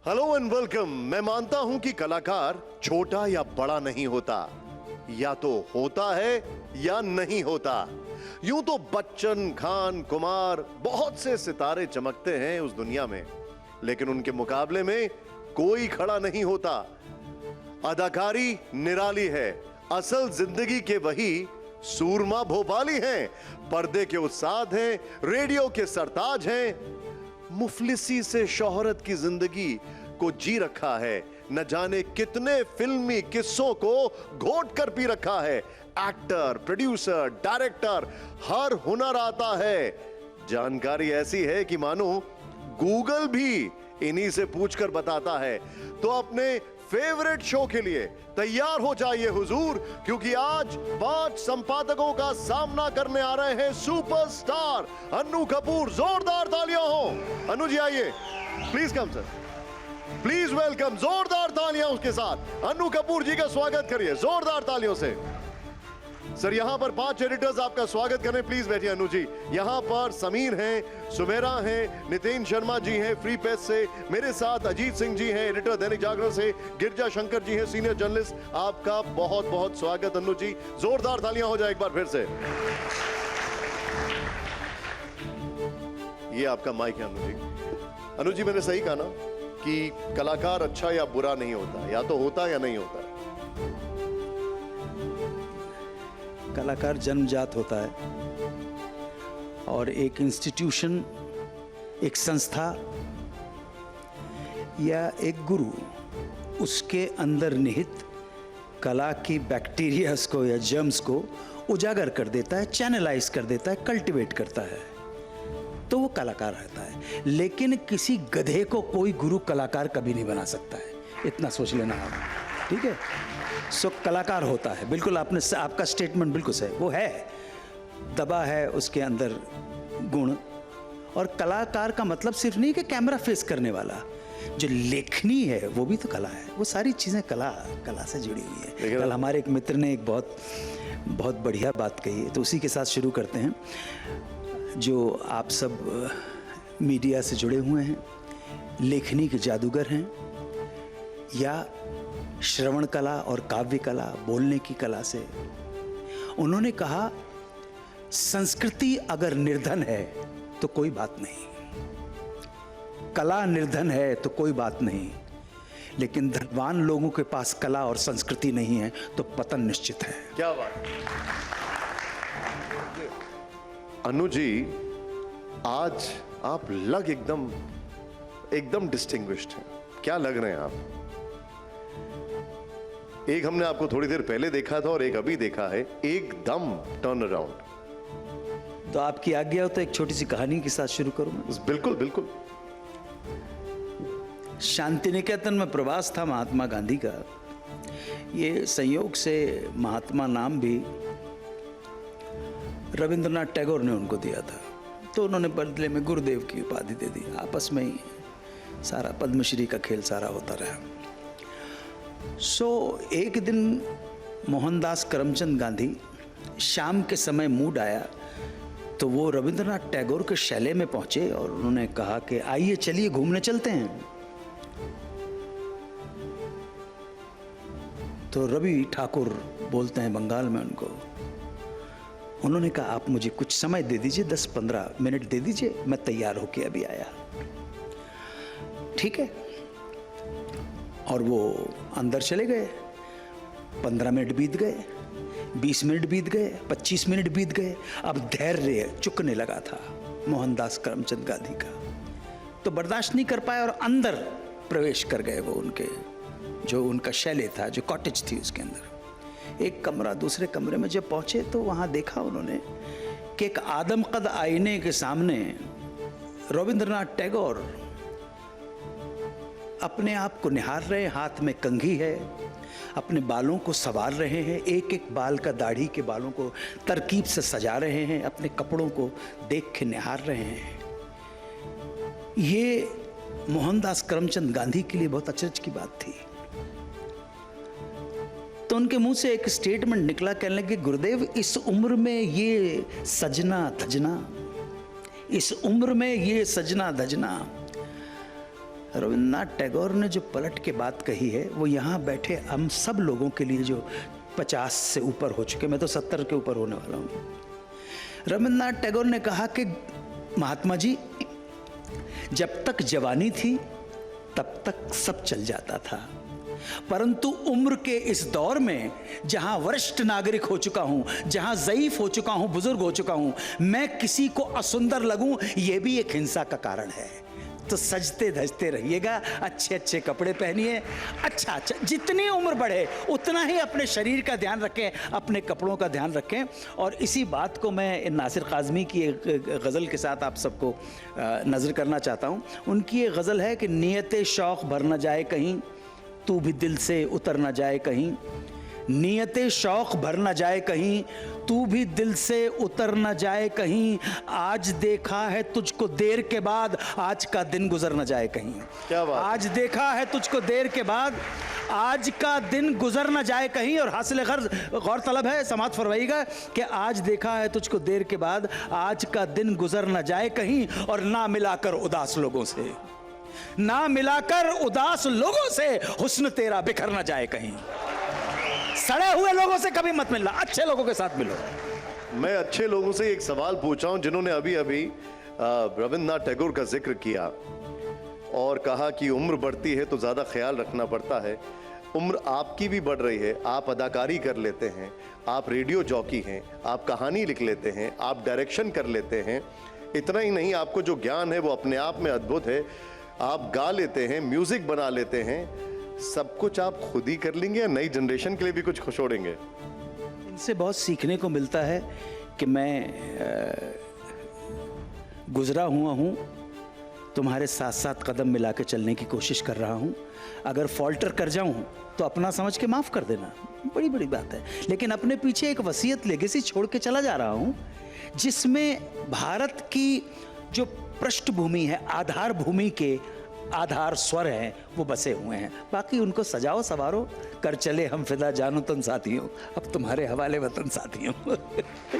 Hello and welcome. मैं मानता हूं कि कलाकार छोटा या बड़ा नहीं होता, या तो होता है या नहीं होता। यूं तो बच्चन, खान, कुमार, बहुत से सितारे चमकते हैं उस दुनिया में, लेकिन उनके मुकाबले में कोई खड़ा नहीं होता। अदाकारी निराली है, असल जिंदगी के वही सूरमा भोपाली हैं, पर्दे के उस्ताद हैं, रेडियो के सरताज हैं, मुफलिसी से शोहरत की जिंदगी को जी रखा है, न जाने कितने फिल्मी किस्सों को घोट कर पी रखा है। एक्टर, प्रोड्यूसर, डायरेक्टर, हर हुनर आता है। जानकारी ऐसी है कि मानो गूगल भी इन्हीं से पूछकर बताता है। तो अपने फेवरेट शो के लिए तैयार हो जाइए हुजूर, क्योंकि आज 5 संपादकों का सामना करने आ रहे हैं सुपरस्टार अन्नू कपूर। जोरदार तालियां हो। अन्नू जी आइए, please come sir, please welcome. जोरदार तालियां उसके साथ अन्नू कपूर जी का स्वागत करिए जोरदार तालियों से। सर यहां पर 5 एडिटर्स आपका स्वागत करें, प्लीज बैठिए अन्नू जी। यहां पर समीर हैं, सुमेरा हैं, नितेन शर्मा जी हैं फ्री प्रेस से, मेरे साथ अजीत सिंह जी हैं एडिटर दैनिक जागरण से, गिरजा शंकर जी हैं सीनियर जर्नलिस्ट। आपका बहुत बहुत स्वागत अन्नू जी। जोरदार तालियां हो जाए एक बार फिर से। ये आपका माइक है अन्नू जी। अन्नू जी मैंने सही कहा ना कि कलाकार अच्छा या बुरा नहीं होता, या तो होता या नहीं होता। कलाकार जन्मजात होता है और एक इंस्टीट्यूशन, एक संस्था या एक गुरु उसके अंदर निहित कला की बैक्टीरियाज को या जर्म्स को उजागर कर देता है, चैनलाइज कर देता है, कल्टीवेट करता है, तो वो कलाकार रहता है। लेकिन किसी गधे को कोई गुरु कलाकार कभी नहीं बना सकता है, इतना सोच लेना आप, ठीक है। सो कलाकार होता है, बिल्कुल आपका स्टेटमेंट बिल्कुल सही, वो है, दबा है उसके अंदर गुण। और कलाकार का मतलब सिर्फ नहीं कि कैमरा फेस करने वाला, जो लेखनी है वो भी तो कला है। वो सारी चीज़ें कला से जुड़ी हुई है। कल हमारे एक मित्र ने एक बहुत बढ़िया बात कही है, तो उसी के साथ शुरू करते हैं। जो आप सब मीडिया से जुड़े हुए हैं, लेखनी के जादूगर हैं या श्रवण कला और काव्य कला, बोलने की कला से, उन्होंने कहा संस्कृति अगर निर्धन है तो कोई बात नहीं, कला निर्धन है तो कोई बात नहीं, लेकिन धनवान लोगों के पास कला और संस्कृति नहीं है तो पतन निश्चित है। क्या बात। अन्नू जी आज आप लग एकदम डिस्टिंग्विश्ड हैं। क्या लग रहे हैं आप? एक हमने आपको थोड़ी देर पहले देखा था और एक अभी देखा है, एकदम टर्न अराउंड। तो आपकी आज्ञा हो तो एक छोटी सी कहानी के साथ शुरू करूं मैं? बिल्कुल बिल्कुल। शांति निकेतन में प्रवास था महात्मा गांधी का। ये संयोग से महात्मा नाम भी रविंद्रनाथ टैगोर ने उनको दिया था, तो उन्होंने बदले में गुरुदेव की उपाधि दे दी। आपस में ही सारा पद्मश्री का खेल सारा होता रहा। एक दिन मोहनदास करमचंद गांधी, शाम के समय मूड आया तो वो रविंद्रनाथ टैगोर के शैले में पहुंचे और उन्होंने कहा कि आइए चलिए घूमने चलते हैं। तो रवि ठाकुर बोलते हैं बंगाल में उनको, उन्होंने कहा आप मुझे कुछ समय दे दीजिए, 10-15 मिनट दे दीजिए, मैं तैयार होके अभी आया। ठीक है। और वो अंदर चले गए। 15 मिनट बीत गए, 20 मिनट बीत गए, 25 मिनट बीत गए। अब धैर्य चुकने लगा था मोहनदास करमचंद गांधी का, तो बर्दाश्त नहीं कर पाए और अंदर प्रवेश कर गए। वो उनके जो उनका शैले था, जो कॉटेज थी, उसके अंदर एक कमरा, दूसरे कमरे में जब पहुंचे तो वहां देखा उन्होंने कि एक आदमकद आईने के सामने रविंद्रनाथ टैगोर अपने आप को निहार रहे, हाथ में कंघी है, अपने बालों को संवार रहे हैं, एक एक बाल का, दाढ़ी के बालों को तरकीब से सजा रहे हैं, अपने कपड़ों को देख के निहार रहे हैं। ये मोहनदास करमचंद गांधी के लिए बहुत अचरज की बात थी। तो उनके मुंह से एक स्टेटमेंट निकला, कहने लगे गुरुदेव इस उम्र में ये सजना धजना, इस उम्र में ये सजना धजना, रविन्द्रनाथ टैगोर ने जो पलट के बात कही है वो यहाँ बैठे हम सब लोगों के लिए जो 50 से ऊपर हो चुके, मैं तो 70 के ऊपर होने वाला हूँ। रविन्द्रनाथ टैगोर ने कहा कि महात्मा जी, जब तक जवानी थी तब तक सब चल जाता था, परंतु उम्र के इस दौर में जहां वरिष्ठ नागरिक हो चुका हूं, जहां ज़ईफ हो चुका हूं, बुजुर्ग हो चुका हूं, मैं किसी को असुंदर लगूं यह भी एक हिंसा का कारण है। तो सजते धजते रहिएगा, अच्छे अच्छे कपड़े पहनिए, अच्छा जितनी उम्र बढ़े उतना ही अपने शरीर का ध्यान रखें, अपने कपड़ों का ध्यान रखें। और इसी बात को मैं नासिर काज़मी की एक गज़ल के साथ आप सबको नज़र करना चाहता हूँ। उनकी ये गज़ल है कि नियत शौक़ भर न जाए कहीं, तू भी दिल से उतर न जाए कहीं, नियत शौक़ भर न जाए कहीं, तू भी दिल से उतर न जाए कहीं, आज देखा है तुझको देर के बाद, आज का दिन गुजर न जाए कहीं। क्या बात? आज देखा है तुझको देर के बाद, आज का दिन गुजर न जाए कहीं। और हासिल गौर तलब है, समात फरमाइएगा कि आज देखा है तुझको देर के बाद, आज का दिन गुजर न जाए कहीं, और ना मिलाकर उदास लोगों से, ना मिलाकर उदास लोगों से हुस्न तेरा बिखर न जाए कहीं। सड़े हुए लोगों से कभी मत मिलना, अच्छे लोगों के साथ मिलो। मैं अच्छे लोगों से एक सवाल पूछा हूं जिन्होंने अभी अभी रविन्द्रनाथ टैगोर का जिक्र किया और कहा कि उम्र बढ़ती है तो ज़्यादा ख्याल रखना पड़ता है। उम्र आपकी भी बढ़ रही है, आप अदाकारी कर लेते हैं, आप रेडियो जॉकी हैं, आप कहानी लिख लेते हैं, आप डायरेक्शन कर लेते हैं। इतना ही नहीं, आपको जो ज्ञान है वो अपने आप में अद्भुत है। आप गा लेते हैं, म्यूजिक बना लेते हैं, सब कुछ आप खुद ही कर लेंगे या नई जनरेशन के लिए भी कुछ छोड़ेंगे? इनसे बहुत सीखने को मिलता है कि मैं गुजरा हुआ हूँ, तुम्हारे साथ साथ कदम मिला के चलने की कोशिश कर रहा हूँ। अगर फॉल्टर कर जाऊँ तो अपना समझ के माफ़ कर देना, बड़ी बड़ी बात है। लेकिन अपने पीछे एक वसीयत लेगेसी छोड़ के चला जा रहा हूँ, जिसमें भारत की जो पृष्ठभूमि है, आधार भूमि के आधार स्वर हैं, वो बसे हुए हैं। बाकी उनको सजाओ संवारो कर चले हम फिदा जानो तुम साथियों, अब तुम्हारे हवाले वतन साथियों।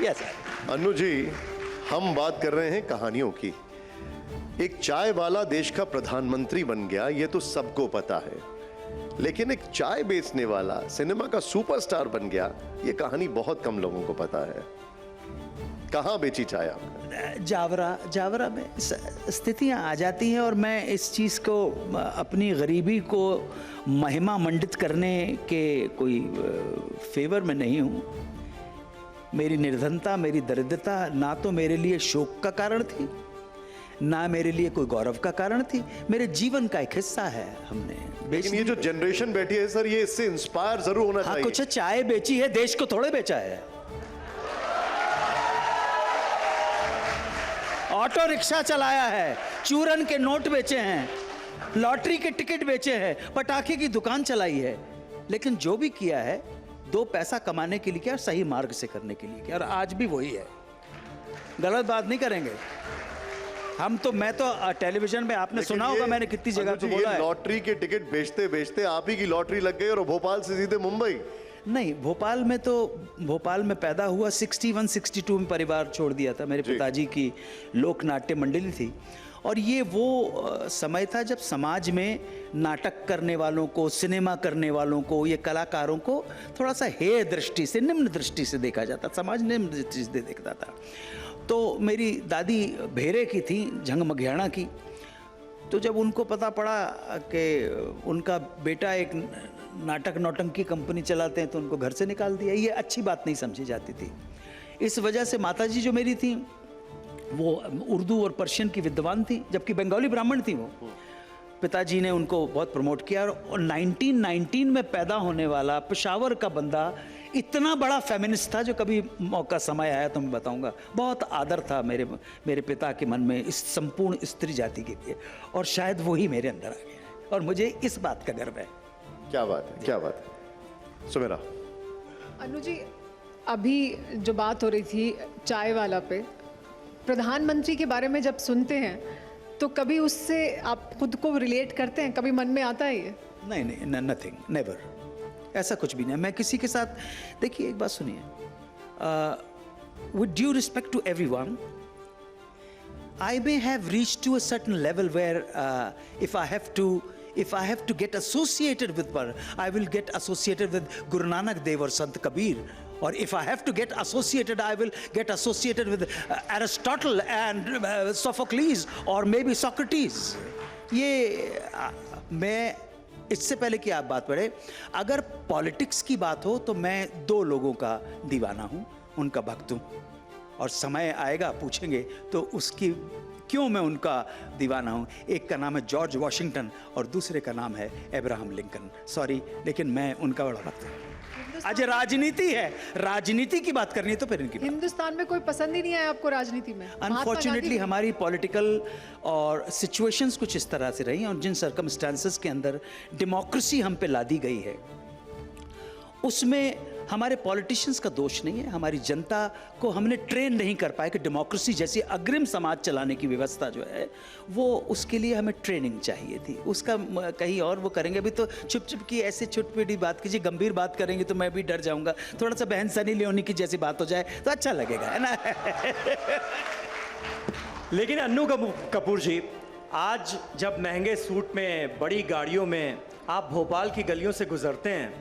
यस अन्नू जी, हम बात कर रहे हैं कहानियों की। एक चाय वाला देश का प्रधानमंत्री बन गया, ये तो सबको पता है, लेकिन एक चाय बेचने वाला सिनेमा का सुपरस्टार बन गया, ये कहानी बहुत कम लोगों को पता है। कहाँ बेची चाय आपने? जावरा में स्थितियां आ जाती हैं, और मैं इस चीज़ को, अपनी गरीबी को महिमा मंडित करने के कोई फेवर में नहीं हूँ। मेरी निर्धनता, मेरी दरिद्रता ना तो मेरे लिए शोक का कारण थी, ना मेरे लिए कोई गौरव का कारण थी, मेरे जीवन का एक हिस्सा है। हमने लेकिन ये जो जनरेशन बैठी है सर, ये इससे इंस्पायर जरूर होना चाहिए। कुछ चाय बेची है, देश को थोड़े बेचा है। ऑटो रिक्शा चलाया है, चूरन के नोट बेचे हैं, लॉटरी के टिकट बेचे हैं, पटाखे की दुकान चलाई है, लेकिन जो भी किया है 2 पैसा कमाने के लिए किया, सही मार्ग से करने के लिए किया, और आज भी वही है। गलत बात नहीं करेंगे हम तो। मैं तो टेलीविजन में आपने सुना होगा मैंने कितनी जगह पे बोला है, लॉटरी के टिकट बेचते बेचते आप ही की लॉटरी लग गई और भोपाल से सीधे मुंबई। नहीं, भोपाल में पैदा हुआ, 61-62 में परिवार छोड़ दिया था। मेरे पिताजी की लोक नाट्य मंडली थी, और ये वो समय था जब समाज में नाटक करने वालों को, सिनेमा करने वालों को, ये कलाकारों को थोड़ा सा हेय दृष्टि से, निम्न दृष्टि से देखा जाता, समाज निम्न दृष्टि से देखता था। तो मेरी दादी भेरे की थी, झंगमघियाना की। तो जब उनको पता पड़ा कि उनका बेटा एक नाटक नौटंकी कंपनी चलाते हैं, तो उनको घर से निकाल दिया। ये अच्छी बात नहीं समझी जाती थी। इस वजह से माताजी जो मेरी थी वो उर्दू और पर्शियन की विद्वान थी, जबकि बंगाली ब्राह्मण थी वो। पिताजी ने उनको बहुत प्रमोट किया, और 1919 में पैदा होने वाला पेशावर का बंदा इतना बड़ा फेमिनिस्ट था, जो कभी मौका समय आया तो मैं बताऊंगा। बहुत आदर था मेरे पिता के मन में इस संपूर्ण स्त्री जाति के लिए, और शायद वही मेरे अंदर आ गया है, और मुझे इस बात का गर्व है। क्या बात है, क्या बात है। सुमेरा। अनु जी, अभी जो बात हो रही थी चाय वाला पे, प्रधानमंत्री के बारे में जब सुनते हैं तो कभी उससे आप खुद को रिलेट करते हैं? कभी मन में आता है ये? नहीं, नथिंग, नेवर, ऐसा कुछ भी नहीं। मैं किसी के साथ, देखिए एक बात सुनिए, with due respect to everyone, I may have reached to a certain level where if I have to get associated with one, I will get associated with Guru Nanak Dev or Sant Kabir. Or if I have to get associated, I will get associated with Aristotle and Sophocles or maybe Socrates. ये मैं इससे पहले कि आप बात पढ़े, अगर politics की बात हो तो मैं दो लोगों का दीवाना हूँ, उनका भक्त हूँ, और समय आएगा पूछेंगे तो उसकी क्यों मैं उनका दीवाना हूँ। एक का नाम है जॉर्ज वॉशिंगटन और दूसरे का नाम है अब्राहम लिंकन। सॉरी, लेकिन मैं उनका बड़ा भक्त हूँ। आज राजनीति है, राजनीति की बात करनी है तो फिर इनकी बात। हिंदुस्तान में कोई पसंद ही नहीं आया आपको राजनीति में? अनफॉर्चुनेटली हमारी पॉलिटिकल और सिचुएशंस कुछ इस तरह से रही और जिन सर्कमस्टांसेस के अंदर डेमोक्रेसी हम पे लादी गई है उसमें हमारे पॉलिटिशियंस का दोष नहीं है। हमारी जनता को हमने ट्रेन नहीं कर पाए कि डेमोक्रेसी जैसी अग्रिम समाज चलाने की व्यवस्था जो है वो, उसके लिए हमें ट्रेनिंग चाहिए थी। उसका कहीं और वो करेंगे। अभी तो चुप चुप की ऐसे छुटपुटी बात कीजिए, गंभीर बात करेंगे तो मैं भी डर जाऊंगा। थोड़ा सा बहन सनी लियोनी की जैसी बात हो जाए तो अच्छा लगेगा, है ना। लेकिन अन्नू कपूर जी, आज जब महंगे सूट में बड़ी गाड़ियों में आप भोपाल की गलियों से गुजरते हैं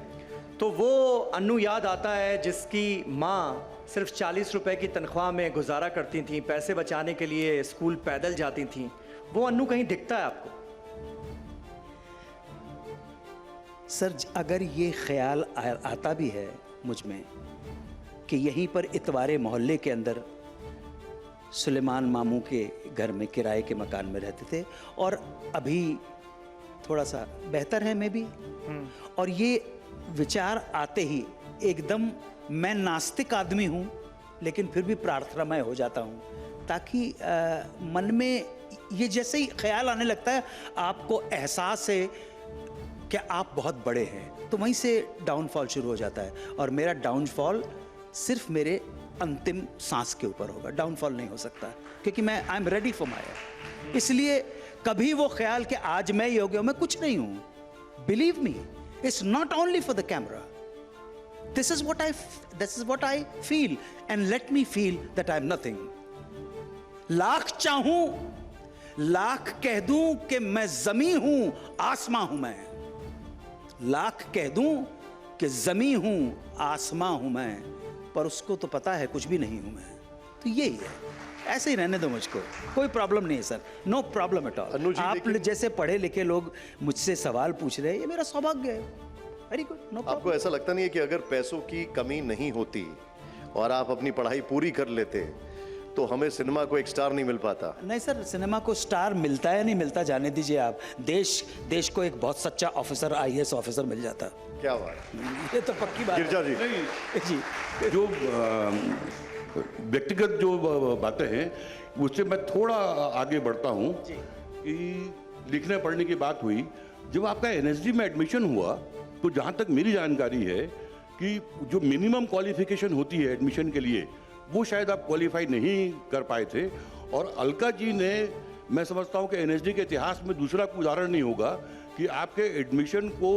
तो वो अन्नू याद आता है जिसकी माँ सिर्फ 40 रुपए की तनख्वाह में गुजारा करती थी, पैसे बचाने के लिए स्कूल पैदल जाती थी। वो अन्नू कहीं दिखता है आपको? सर, अगर ये ख्याल आता भी है मुझ में कि यहीं पर इतवारे मोहल्ले के अंदर सुलेमान मामू के घर में किराए के मकान में रहते थे और अभी थोड़ा सा बेहतर है मैं भी, और ये विचार आते ही एकदम मैं नास्तिक आदमी हूँ लेकिन फिर भी प्रार्थनामय हो जाता हूँ, ताकि मन में ये जैसे ही ख्याल आने लगता है आपको एहसास है कि आप बहुत बड़े हैं, तो वहीं से डाउनफॉल शुरू हो जाता है। और मेरा डाउनफॉल सिर्फ मेरे अंतिम सांस के ऊपर होगा, डाउनफॉल नहीं हो सकता, क्योंकि मैं I am ready for my. इसलिए कभी वो ख्याल कि आज मैं योग्य हूं, मैं कुछ नहीं हूं। Believe me, it's not only for the camera, this is what I feel, and let me feel that I am nothing. Lakh चाहूं, लाख कह दूं कि मैं जमीन हूं, आसमां हूं मैं, लाख कह दूं कि जमीन हूं, आसमां हूं मैं, पर उसको तो पता है कुछ भी नहीं हूं मैं। तो यही है, ऐसे ही रहने दो मुझको, कोई प्रॉब्लम नहीं है sir, no problem at all. आप जैसे पढ़े लिखे लोग मुझसे सवाल पूछ रहे हैं, ये मेरा सौभाग्य है, वेरी गुड, नो प्रॉब्लम। आपको ऐसा लगता नहीं है कि अगर पैसों की कमी नहीं होती और आप अपनी पढ़ाई पूरी कर लेते तो हमें सिनेमा को एक स्टार नहीं मिल पाता? नहीं सर, सिनेमा को स्टार मिलता है नहीं मिलता जाने दीजिए आप, देश को एक बहुत सच्चा ऑफिसर, IAS ऑफिसर मिल जाता। क्या बात, ये तो पक्की बात गिरजा जी। जी, जो व्यक्तिगत जो बातें हैं उससे मैं थोड़ा आगे बढ़ता हूँ कि लिखने पढ़ने की बात हुई। जब आपका NSD में एडमिशन हुआ तो जहाँ तक मेरी जानकारी है कि जो मिनिमम क्वालिफिकेशन होती है एडमिशन के लिए वो शायद आप क्वालिफाई नहीं कर पाए थे, और अलका जी ने, मैं समझता हूँ कि NSD के इतिहास में दूसरा कोई उदाहरण नहीं होगा कि आपके एडमिशन को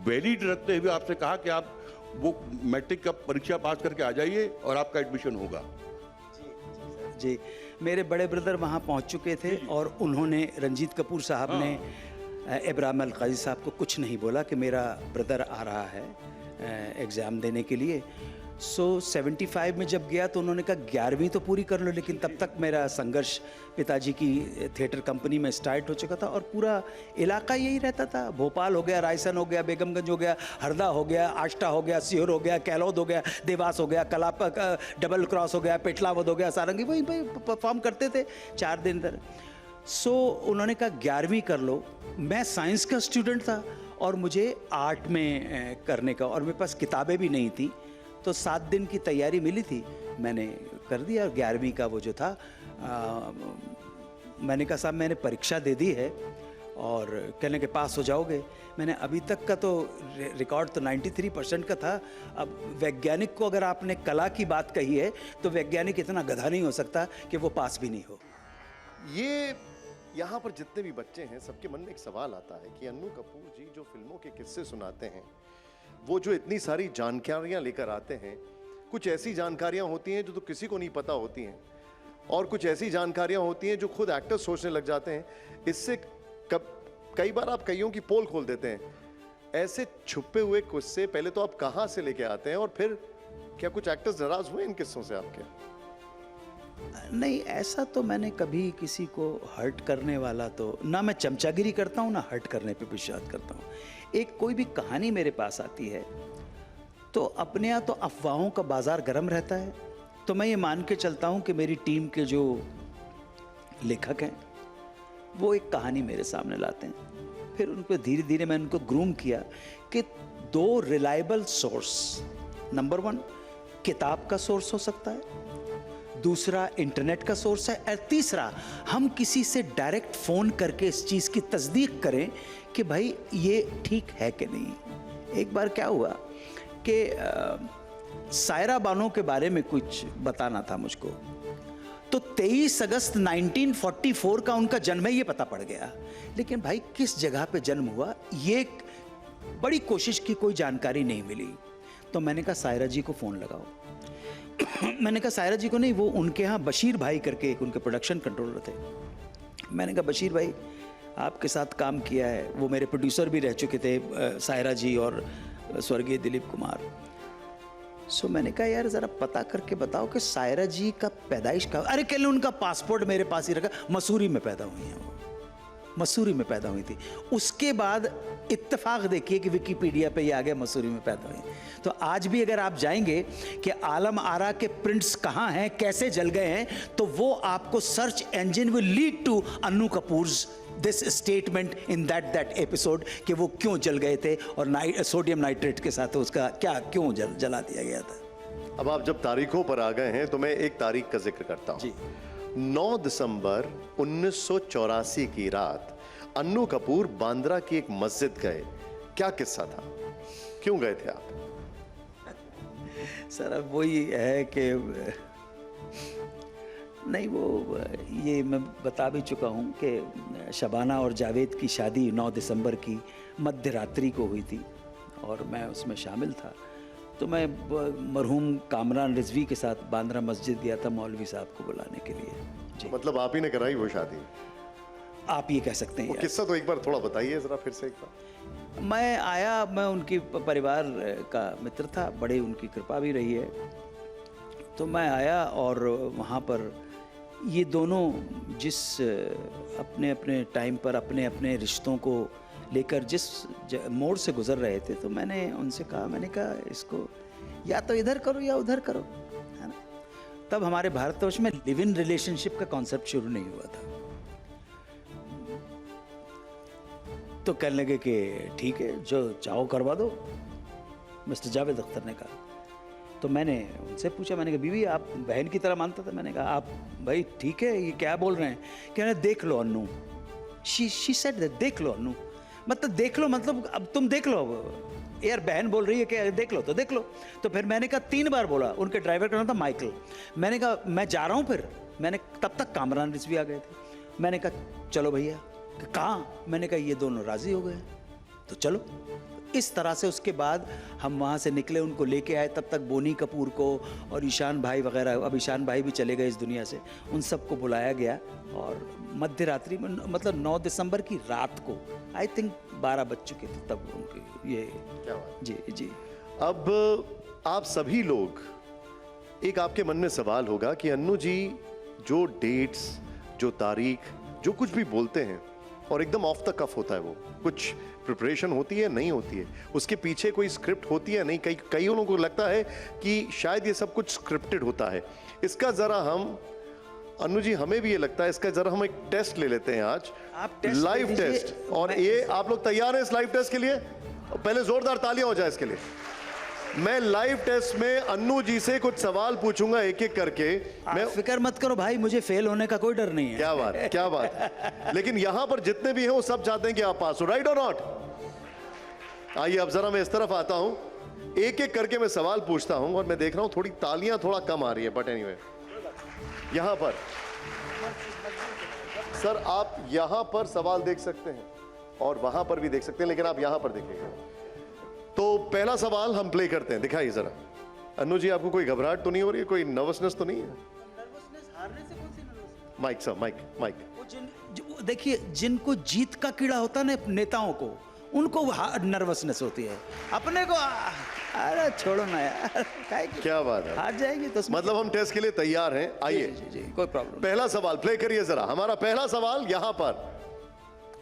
वैलिड रखते हुए आपसे कहा कि आप वो मैट्रिक का परीक्षा पास करके आ जाइए और आपका एडमिशन होगा। जी, मेरे बड़े ब्रदर वहाँ पहुँच चुके थे और उन्होंने, रंजीत कपूर साहब ने इब्राहिम अलकाजी साहब को कुछ नहीं बोला कि मेरा ब्रदर आ रहा है एग्ज़ाम देने के लिए। सो 75 में जब गया तो उन्होंने कहा 11वीं तो पूरी कर लो, लेकिन तब तक मेरा संघर्ष पिताजी की थिएटर कंपनी में स्टार्ट हो चुका था और पूरा इलाका यही रहता था। भोपाल हो गया, रायसन हो गया, बेगमगंज हो गया, हरदा हो गया, आष्टा हो गया, सीहोर हो गया, कैलौद हो गया, देवास हो गया, डबल क्रॉस हो गया, पेटलावद हो गया, सारंगी, वहीं पर परफॉर्म करते थे 4 दिन तक। सो उन्होंने कहा 11वीं कर लो। मैं साइंस का स्टूडेंट था और मुझे आर्ट में करने का, और मेरे पास किताबें भी नहीं थी, तो 7 दिन की तैयारी मिली थी, मैंने कर दिया। और 11वीं का वो जो था मैंने कहा साहब मैंने परीक्षा दे दी है, और कहने के पास हो जाओगे। मैंने अभी तक का तो रिकॉर्ड तो 93% का था। अब वैज्ञानिक को अगर आपने कला की बात कही है तो वैज्ञानिक इतना गधा नहीं हो सकता कि वो पास भी नहीं हो। ये यहाँ पर जितने भी बच्चे हैं सबके मन में एक सवाल आता है कि अन्नू कपूर जी जो फिल्मों के किस्से सुनाते हैं, वो जो इतनी सारी जानकारियां लेकर आते हैं, कुछ ऐसी जानकारियां होती हैं जो तो किसी को नहीं पता होती हैं। और कुछ ऐसी जानकारियां होती हैं जो खुद एक्टर्स सोचने लग जाते हैं। इससे कई बार आप कईयों की पोल खोल देते हैं। ऐसे छुपे हुए किस्से पहले तो आप कहां से लेके आते हैं, और फिर क्या कुछ एक्टर्स नाराज हुए इन किस्सों से आपके? नहीं, ऐसा तो मैंने कभी किसी को हर्ट करने वाला तो ना मैं चमचागिरी करता हूँ, ना हर्ट करने पे विश्वास करता हूँ। एक कोई भी कहानी मेरे पास आती है तो अपने यहाँ तो अफवाहों का बाजार गर्म रहता है, तो मैं ये मान के चलता हूँ कि मेरी टीम के जो लेखक हैं वो एक कहानी मेरे सामने लाते हैं। फिर उन पर धीरे धीरे मैंने उनको ग्रूम किया कि 2 रिलायबल सोर्स, नंबर 1 किताब का सोर्स हो सकता है, दूसरा इंटरनेट का सोर्स है, और तीसरा हम किसी से डायरेक्ट फ़ोन करके इस चीज़ की तस्दीक करें कि भाई ये ठीक है कि नहीं। एक बार क्या हुआ कि सायरा बानो के बारे में कुछ बताना था मुझको, तो 23 अगस्त 1944 का उनका जन्म है ये पता पड़ गया, लेकिन भाई किस जगह पे जन्म हुआ ये बड़ी कोशिश की, कोई जानकारी नहीं मिली। तो मैंने कहा सायरा जी को फ़ोन लगाओ। मैंने कहा सायरा जी को नहीं, वो उनके यहाँ बशीर भाई करके एक उनके प्रोडक्शन कंट्रोलर थे। मैंने कहा बशीर भाई आपके साथ काम किया है, वो मेरे प्रोड्यूसर भी रह चुके थे, सायरा जी और स्वर्गीय दिलीप कुमार। सो मैंने कहा यार ज़रा पता करके बताओ कि सायरा जी का पैदाइश का, अरे कल उनका पासपोर्ट मेरे पास ही रखा, मसूरी में पैदा हुई हैं वो, मसूरी में पैदा हुई थी। उसके बाद इत्तेफाक देखिए कि विकिपीडिया पे ये आ गया मसूरी में पैदा हुई। तो आज भी अगर आप जाएंगे कि आलम आरा के प्रिंट्स कहाँ हैं, कैसे जल गए हैं, तो वो आपको search engine will lead to Annu Kapoor's this statement in that episode कि वो क्यों जल गए थे और सोडियम नाइट्रेट के साथ उसका क्या क्यों जला दिया गया था। अब आप जब तारीखों पर आ गए हैं तो मैं एक तारीख का जिक्र करता हूं। जी। 9 दिसंबर 1984 की रात अन्नू कपूर बांद्रा की एक मस्जिद गए। क्या किस्सा था, क्यों गए थे आप? सर अब वही है कि नहीं, वो ये मैं बता भी चुका हूँ कि शबाना और जावेद की शादी 9 दिसंबर की मध्य रात्रि को हुई थी और मैं उसमें शामिल था। तो मैं मरहूम कामरान रिजवी के साथ बांद्रा मस्जिद गया था मौलवी साहब को बुलाने के लिए। जी, मतलब आप ही ने कराई वो शादी? आप ये कह सकते हैं वो यार। किस्सा तो एक बार थोड़ा बताइए जरा फिर से एक बार। मैं आया, मैं उनकी परिवार का मित्र था, बड़ी उनकी कृपा भी रही है। तो मैं आया और वहाँ पर ये दोनों जिस अपने अपने टाइम पर अपने अपने रिश्तों को लेकर जिस मोड़ से गुजर रहे थे, तो मैंने उनसे कहा, मैंने कहा इसको या तो इधर करो या उधर करो, है ना। तब हमारे भारतवर्ष में लिव इन रिलेशनशिप का कॉन्सेप्ट शुरू नहीं हुआ था। तो कहने लगे कि ठीक है जो चाहो करवा दो, मिस्टर जावेद अख्तर ने कहा। तो मैंने उनसे पूछा, मैंने कहा बीवी आप बहन की तरह मानता था? मैंने कहा आप भाई ठीक है ये क्या बोल रहे हैं? कहने देख लो अन्नू, शी सेड देख लो अन्नू, मतलब देख लो मतलब अब तुम देख लो, यार बहन बोल रही है कि देख लो तो देख लो। तो फिर मैंने कहा 3 बार बोला, उनके ड्राइवर का नाम था माइकल। मैंने कहा मैं जा रहा हूँ, फिर मैंने तब तक कामरान रिजवी आ गए थे। मैंने कहा चलो भैया। कहाँ? मैंने कहा ये दोनों राजी हो गए तो चलो। इस तरह से उसके बाद हम वहाँ से निकले, उनको लेके आए। तब तक बोनी कपूर को और ईशान भाई वगैरह, अब ईशान भाई भी चले गए इस दुनिया से, उन सबको बुलाया गया और मध्य रात्रि में, मतलब 9 दिसंबर की रात को आई थिंक 12 बज चुके थे तब उनके ये। क्या बात? जी जी। अब आप सभी लोग, एक आपके मन में सवाल होगा कि अन्नू जी जो डेट्स, जो तारीख, जो कुछ भी बोलते हैं और एकदम ऑफ द कफ होता है, वो कुछ प्रिपरेशन होती है नहीं होती है, उसके पीछे कोई स्क्रिप्ट होती है नहीं। कई लोगों को लगता है कि शायद ये सब कुछ स्क्रिप्टेड होता है। इसका जरा हम, अन्नू जी हमें भी ये लगता है, इसका जरा हम एक टेस्ट ले लेते हैं आज, आप टेस्ट लाइव ले लीजिए। टेस्ट। और ये आप लोग तैयार हैं इस लाइव टेस्ट के लिए? पहले जोरदार तालियां हो जाए इसके लिए। मैं लाइव टेस्ट में अन्नू जी से कुछ सवाल पूछूंगा एक एक करके। मैं फिक्र मत करो भाई, मुझे फेल होने का कोई डर नहीं है। क्या बात, क्या बात। लेकिन यहां पर जितने भी हैं वो सब चाहते हैं कि आप पास हो, राइट और नॉट? आइए अब जरा मैं इस तरफ आता हूं, एक एक करके मैं सवाल पूछता हूं और मैं देख रहा हूं थोड़ी तालियां थोड़ा कम आ रही है, बट एनीवे यहां पर सर आप यहां पर सवाल देख सकते हैं और वहां पर भी देख सकते हैं, लेकिन आप यहां पर देखिएगा। तो पहला सवाल हम प्ले करते हैं, दिखाइए जरा। अन्नू जी आपको कोई घबराहट तो नहीं हो रही है, कोई नर्वसनेस तो नहीं है? Nervousness mike sir, mike mike. देखिए, जिनको जीत का कीड़ा होता है ना नेताओं को, उनको नर्वसनेस होती है। अपने को अरे छोड़ो ना यार, क्या बात है, हार जाएंगे तो मतलब हम टेस्ट के लिए तैयार हैं। आइए, जी कोई प्रॉब्लम। पहला सवाल प्ले करिए जरा, हमारा पहला सवाल यहां पर,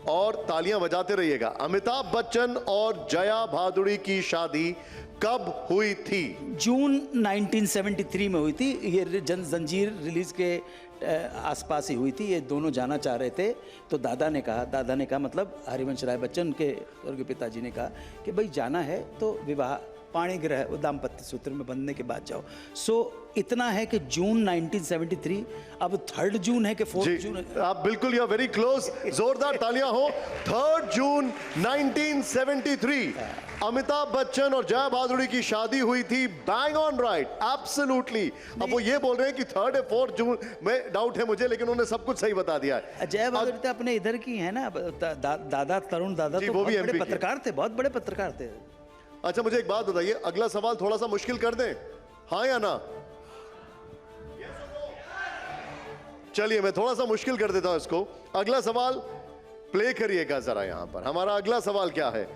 और तालियां बजाते रहिएगा। अमिताभ बच्चन और जया भादुड़ी की शादी कब हुई थी? जून 1973 में हुई थी। ये जंजीर रिलीज के आसपास ही हुई थी। ये दोनों जाना चाह रहे थे, तो दादा ने कहा मतलब हरिवंश राय बच्चन के उनके पिताजी ने कहा कि भाई जाना है तो विवाह पाणी ग्रह दाम्पत्य सूत्र में बंधने के बाद जाओ। सो इतना है कि जून 1973, अब 3 जून है कि 4 जून है? आप बिल्कुल, यू आर वेरी क्लोज, जोरदार तालियां हो। 3 जून 1973 अमिताभ बच्चन और जया भादुड़ी की शादी हुई थी। Bang on right, absolutely. अब वो ये बोल रहे हैं कि 3 या 4 जून में डाउट है मुझे, लेकिन उन्होंने सब कुछ सही बता दिया है। जया भादुड़ी तो अपने इधर की है ना, दादा तरुण दादा जी, तो वो भी बहुत बड़े MP के। पत्रकार थे, बहुत बड़े पत्रकार थे। अच्छा, मुझे एक बात बताइए, अगला सवाल थोड़ा सा मुश्किल कर दें, हाँ या ना? चलिए, मैं थोड़ा सा मुश्किल कर देता हूं इसको। अगला सवाल प्ले करिएगा जरा। यहां पर हमारा अगला सवाल क्या है?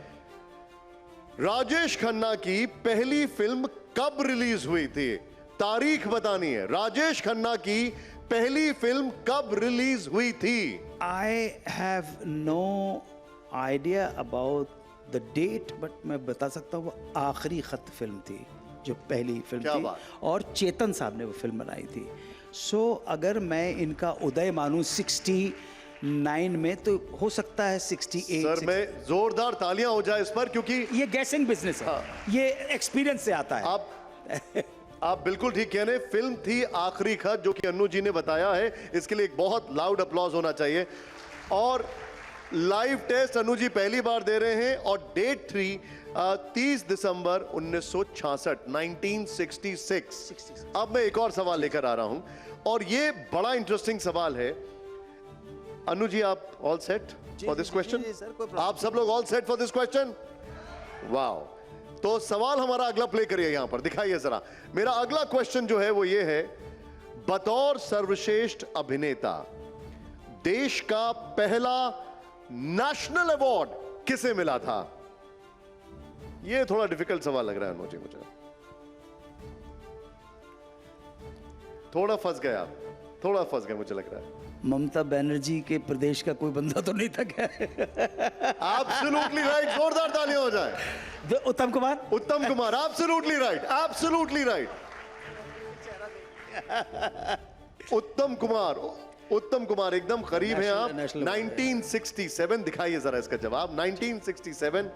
राजेश खन्ना की पहली फिल्म कब रिलीज हुई थी? तारीख बतानी है। राजेश खन्ना की पहली फिल्म कब रिलीज हुई थी? I have no idea about the date, but मैं बता सकता हूँ वो आखिरी खत फिल्म थी, जो पहली फिल्म क्या थी, बात? और चेतन साहब ने वो फिल्म बनाई थी। सो अगर मैं इनका उदय मानूं 69 में, तो हो सकता है 68। सर, मैं जोरदार तालियां हो जाए इस पर, क्योंकि ये गैसिंग बिजनेस है, ये एक्सपीरियंस से आता है। आप बिल्कुल ठीक कह रहे हैं। फिल्म थी आखिरी खत, जो कि अन्नू जी ने बताया है। इसके लिए एक बहुत लाउड अप्लॉज होना चाहिए। और लाइव टेस्ट अन्नू जी पहली बार दे रहे हैं, और डेट थी 30 दिसंबर 1966, 1966। अब मैं एक और सवाल लेकर आ रहा हूं, और ये बड़ा इंटरेस्टिंग सवाल है। अन्नू जी, आप all set for this question? आप सब लोग all set for this question? Wow. तो सवाल हमारा अगला प्ले करिए, यहां पर दिखाइए जरा। मेरा अगला क्वेश्चन जो है वो ये है, बतौर सर्वश्रेष्ठ अभिनेता देश का पहला नेशनल अवार्ड किसे मिला था? ये थोड़ा डिफिकल्ट सवाल लग रहा है मुझे थोड़ा फंस गए आप, थोड़ा फंस गए मुझे लग रहा है। ममता बनर्जी के प्रदेश का कोई बंदा तो नहीं था क्या? एब्सोल्युटली राइट, जोरदार तालियां हो जाए। उत्तम कुमार। उत्तम Kumar, absolutely right, absolutely right. उत्तम कुमार एकदम करीब हैं आप। 1967 दिखाइए जरा इसका जवाब। 1967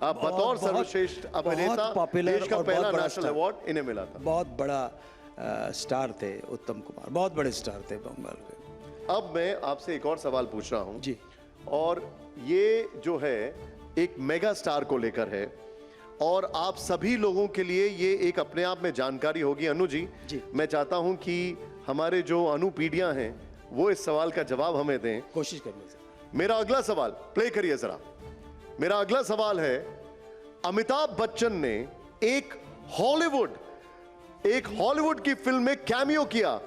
बतौर सर्वश्रेष्ठ अभिनेता देश का पहला नेशनल अवार्ड इन्हें मिला था। बहुत बड़ा स्टार थे उत्तम कुमार, बहुत बड़े स्टार थे बंगाल के। अब मैं आपसे एक और सवाल पूछ रहा हूं जी, और ये जो है एक मेगा स्टार को लेकर है, और आप सभी लोगों के लिए ये एक अपने आप में जानकारी होगी। अनु जी, मैं चाहता हूं कि हमारे जो अनुपीढ़ियां हैं वो इस सवाल का जवाब हमें दें। कोशिश करने से। मेरा अगला सवाल प्ले करिए जरा। मेरा अगला सवाल है, अमिताभ बच्चन ने एक हॉलीवुड की फिल्म में कैमियो किया,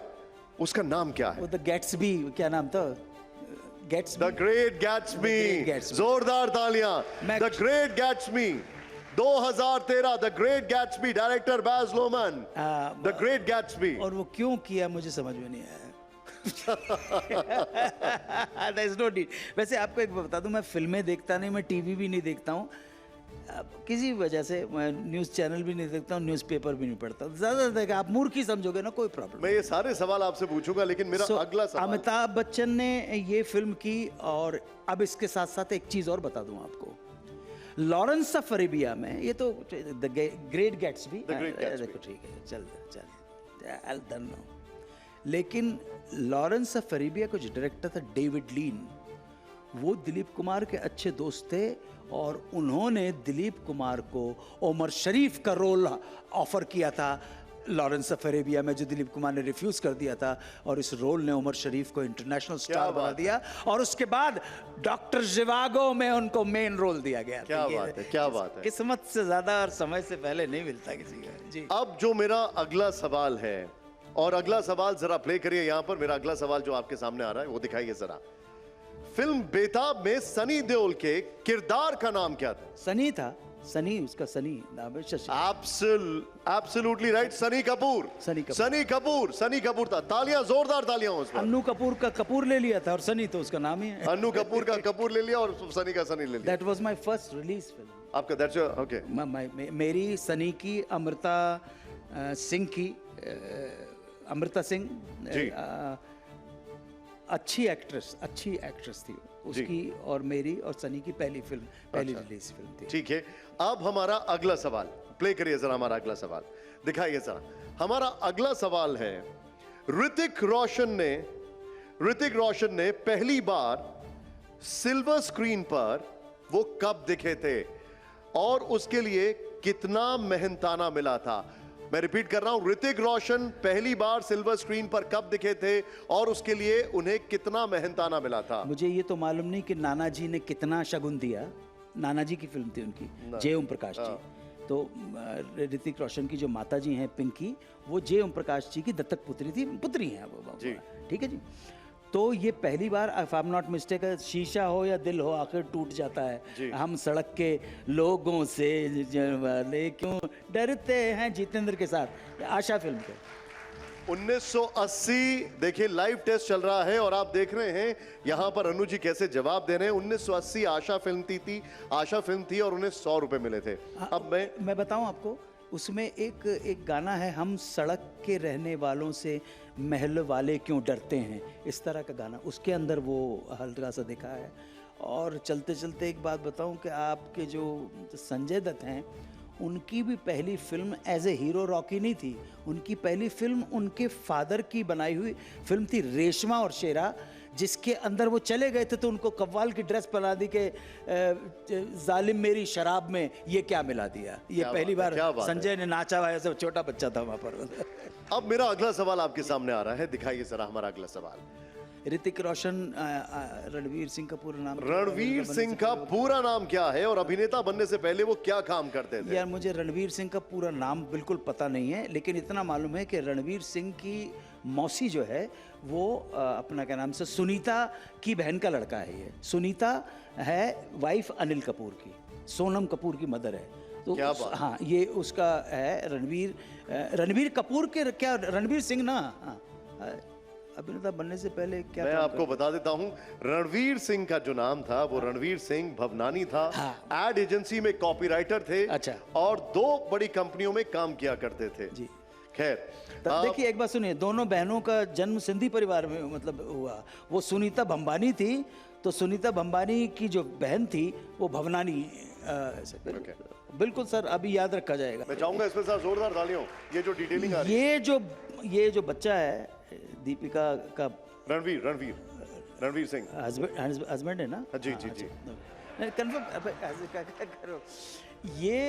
उसका नाम क्या है? वो द गैट्सबी, क्या नाम था? The great Gatsby. जोरदार तालियां। The great Gatsby 2013, the great Gatsby, director बाज लोमन। The great Gatsby. और वो क्यों किया मुझे समझ में नहीं आया। There is no need। वैसे आपको एक बता दूं, मैं फिल्में देखता नहीं, मैं टीवी भी नहीं देखता हूँ किसी वजह से। मैं न्यूज़ चैनल भी नहीं देखता हूँ, न्यूज़पेपर भी नहीं पढ़ता। ज़्यादा देखा, आप मूर्ख ही समझोगे ना, कोई प्रॉब्लम। मैं ये सारे सवाल आपसे पूछूंगा, लेकिन मेरा अगला सवाल, अमिताभ बच्चन ने ये फिल्म की, और अब इसके साथ साथ एक चीज़ और बता दूं आपको। लॉरेंस ऑफ अरेबिया में, ये तो द ग्रेट गैट्सबी, देखो ठीक है, चल डन नो। लेकिन लॉरेंस ऑफ अरेबिया का जो डायरेक्टर था डेविड लीन, वो दिलीप कुमार के अच्छे दोस्त थे, और उन्होंने दिलीप कुमार को उमर शरीफ का रोल ऑफर किया था लॉरेंस ऑफ अरेबिया में, जो दिलीप कुमार ने रिफ्यूज कर दिया था, और इस रोल ने उमर शरीफ को इंटरनेशनल स्टार बना दिया, और उसके बाद डॉक्टर जिवागो में उनको मेन रोल दिया गया। क्या बात है, क्या बात है। किस्मत से ज्यादा और समय से पहले नहीं मिलता किसी का। जी, अब जो मेरा अगला सवाल है, और अगला सवाल जरा प्ले करिए यहां पर। मेरा अगला सवाल जो आपके सामने आ रहा है वो दिखाइए जरा। फिल्म बेताब में सनी देओल के किरदार का नाम क्या था? सनी था, सनी, उसका सनी नाम है, शशि। Absolutely right, Sunny Kapoor. सनी कपूर। सनी कपूर, सनी कपूर था। तालियां, जोरदार तालियां उस पर। अन्नू कपूर का कपूर ले लिया था और सनी तो उसका नाम ही है। अन्नू कपूर का कपूर ले लिया और सनी का सनी ले लिया। That was my first release film. आपका दैट्स ओके। मेरी, सनी की, अमृता सिंह की, अमृता सिंह जी। अच्छी एक्ट्रेस थी उसकी, और मेरी और सनी की पहली फिल्म, पहली रिलीज फिल्म थी। ठीक है, अब हमारा अगला सवाल प्ले करिए जरा। हमारा अगला सवाल दिखाइए जरा। हमारा अगला सवाल है, ऋतिक रोशन ने पहली बार सिल्वर स्क्रीन पर वो कब दिखे थे और उसके लिए कितना मेहनताना मिला था? मैं रिपीट कर रहा हूं, ऋतिक रोशन पहली बार सिल्वर स्क्रीन पर कब दिखे थे और उसके लिए उन्हें कितना मेहनताना मिला था? मुझे ये तो मालूम नहीं कि नाना जी ने कितना शगुन दिया। नाना जी की फिल्म थी उनकी, जय ओम प्रकाश जी। तो ऋतिक रोशन की जो माता जी हैं पिंकी, वो जय ओम प्रकाश जी की दत्तक पुत्री हैं वो। ठीक है जी। तो ये पहली बार, if I am not mistake, शीशा हो या दिल हो आखिर टूट जाता है, हम सड़क के लोगों से वाले क्यों डरते हैं, जितेंद्र के साथ, आशा फिल्म के 1980। देखिए लाइव टेस्ट चल रहा है और आप देख रहे हैं यहां पर अनु जी कैसे जवाब दे रहे हैं। 1980 आशा फिल्म थी और उन्हें 100 रुपए मिले थे। अब मैं बताऊं आपको, उसमें एक गाना है, हम सड़क के रहने वालों से महल वाले क्यों डरते हैं, इस तरह का गाना, उसके अंदर वो हल्का सा दिखा है। और चलते चलते एक बात बताऊं कि आपके जो संजय दत्त हैं, उनकी भी पहली film as a hero Rocky नहीं थी। उनकी पहली फिल्म उनके फादर की बनाई हुई फिल्म थी रेशमा और शेरा, जिसके अंदर वो चले गए थे तो उनको कव्वाल की ड्रेस पहना दी के जालिम मेरी शराब में ये क्या मिला दिया। ये पहली बार संजय ने नाचा हुआ, ऐसा छोटा बच्चा था वहां पर। अब मेरा अगला सवाल आपके सामने आ रहा है, दिखाइए जरा हमारा अगला सवाल। ऋतिक रोशन, रणवीर सिंह का पूरा नाम? रणवीर सिंह का पूरा नाम क्या है और अभिनेता बनने से पहले वो क्या काम करते थे? यार मुझे रणवीर सिंह का पूरा नाम बिल्कुल पता नहीं है, लेकिन इतना मालूम है कि रणवीर सिंह की मौसी जो है वो अपना क्या नाम से, सुनीता की बहन का लड़का है। ये सुनीता है वाइफ अनिल कपूर की, सोनम कपूर की मदर है। तो क्या बात? हाँ, ये उसका है रणवीर कपूर के, क्या रणवीर सिंह ना, हाँ, अभिनेता बनने से पहले क्या मैं आपको बता देता हूं, रणवीर सिंह का जो नाम था वो रणवीर सिंह भवनानी था। एड एजेंसी में कॉपीराइटर थे। अच्छा। और 2 बड़ी कंपनियों में काम किया करते थे जी। खैर, देखिए एक बात सुनिए, दोनों बहनों का जन्म सिंधी परिवार में मतलब हुआ। वो सुनीता भंबानी थी, तो सुनीता भंबानी की जो बहन थी वो भवनानी। बिल्कुल सर, अभी याद रखा जाएगा। मैं चाहूंगा इसमें सर जोरदार तालियों। ये जो डिटेलिंग आ रही है, ये जो बच्चा है दीपिका का, रणवीर सिंह हस्बैंड है ना? जी जी जी। कंफर्म। ये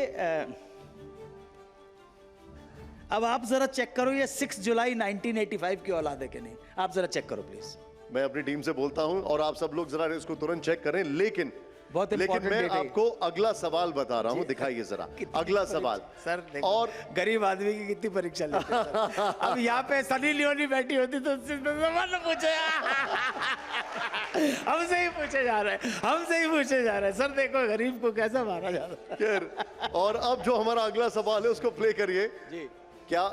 अब आप जरा चेक करो, ये 6 जुलाई 1985 की औलाद है कि नहीं, आप जरा चेक करो प्लीज। मैं अपनी टीम से बोलता हूं और आप सब लोग जरा इसको तुरंत चेक करें। लेकिन मैं आपको अगला सवाल बता रहा हूं, दिखाइए जरा अगला सवाल। सर और गरीब आदमी की कितनी परीक्षा लेते हैं सर। अब यहाँ पे सनी लियोनी बैठी होती तो सवाल पूछे, हमसे ही पूछे जा रहे हैं सर। देखो गरीब को कैसा मारा जा रहा है। और अब जो हमारा अगला सवाल है उसको प्ले करिए। क्या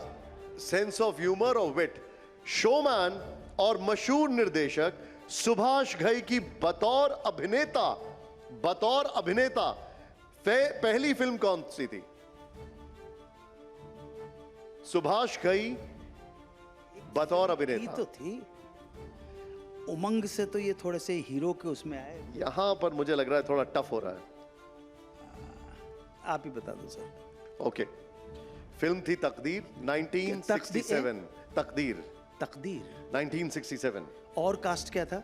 सेंस ऑफ ह्यूमर और विट, शोमैन और मशहूर निर्देशक सुभाष घई की बतौर अभिनेता पहली फिल्म कौन सी थी? सुभाष घई बतौर अभिनेता तो थी। उमंग से तो ये थोड़े से हीरो के उसमें आए। यहां पर मुझे लग रहा है थोड़ा टफ हो रहा है। आप ही बता दो सर। ओके, फिल्म थी तकदीर 1967। तकदीर 1967। और कास्ट क्या था?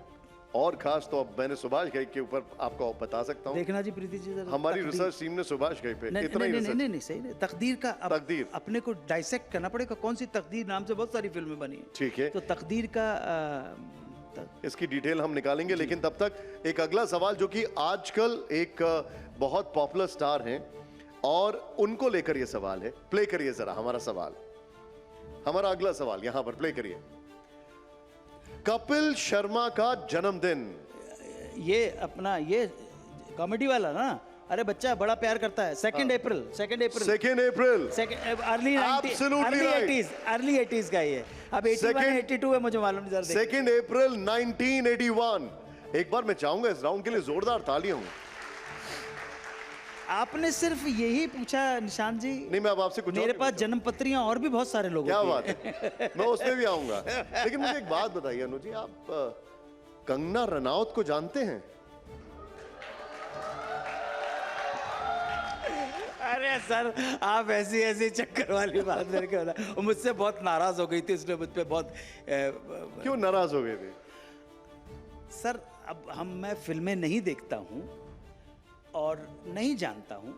और खास तो अब मैंने सुभाष घई के ऊपर आपको बता सकता हूं। देखना जी प्रीति जी, हमारी रिसर्च टीम ने सुभाष घई पे इतना ही नहीं सही नहीं। तकदीर का तकदीर अपने को डाइसेक्ट करना पड़ेगा। कौन सी तकदीर नाम से बहुत सारी फिल्में बनी है। ठीक है, तो तकदीर का इसकी डिटेल हम निकालेंगे। लेकिन तब तक एक अगला सवाल जो कि आजकल एक बहुत पॉपुलर स्टार हैं और उनको लेकर यह सवाल है। प्ले करिए जरा हमारा सवाल। हमारा अगला सवाल यहां पर प्ले करिए। कपिल शर्मा का जन्मदिन ये अपना ये कॉमेडी वाला ना, अरे बच्चा बड़ा प्यार करता है, 2 April 2 April early Absolutely right. Early 80s का ये, अब 81 82 है मुझे मालूम नहीं सर। 2 अप्रैल 1981। एक बार मैं चाहूंगा इस राउंड के लिए जोरदार तालियां। आपने सिर्फ यही पूछा निशांत जी? नहीं, मैं अब आपसे कुछ मेरे और पास जन्म पत्रियां और भी बहुत सारे लोगों क्या की बात है, मैं उसमें भी आऊंगा। लेकिन मुझे एक बात बताइए अनु जी, आप कंगना रनौत को जानते हैं? अरे सर, आप ऐसी ऐसी चक्कर वाली बात मेरे को बता, वो मुझसे बहुत नाराज हो गई थी, इसलिए मुझ पे बहुत क्यों नाराज हो गए थे? सर अब मैं फिल्में नहीं देखता हूँ और नहीं जानता हूँ,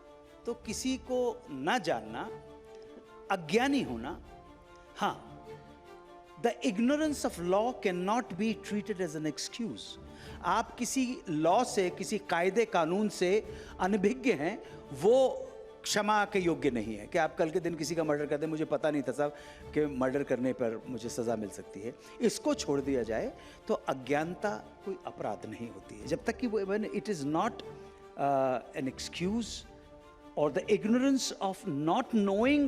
तो किसी को ना जानना अज्ञानी होना। हाँ, the ignorance of law can not be treated as an excuse. आप किसी लॉ से, किसी कायदे कानून से अनभिज्ञ हैं, वो क्षमा के योग्य नहीं है। कि आप कल के दिन किसी का मर्डर कर दें, मुझे पता नहीं था साहब कि मर्डर करने पर मुझे सज़ा मिल सकती है, इसको छोड़ दिया जाए तो अज्ञानता कोई अपराध नहीं होती है, जब तक कि वो it is not an excuse or the ignorance of not knowing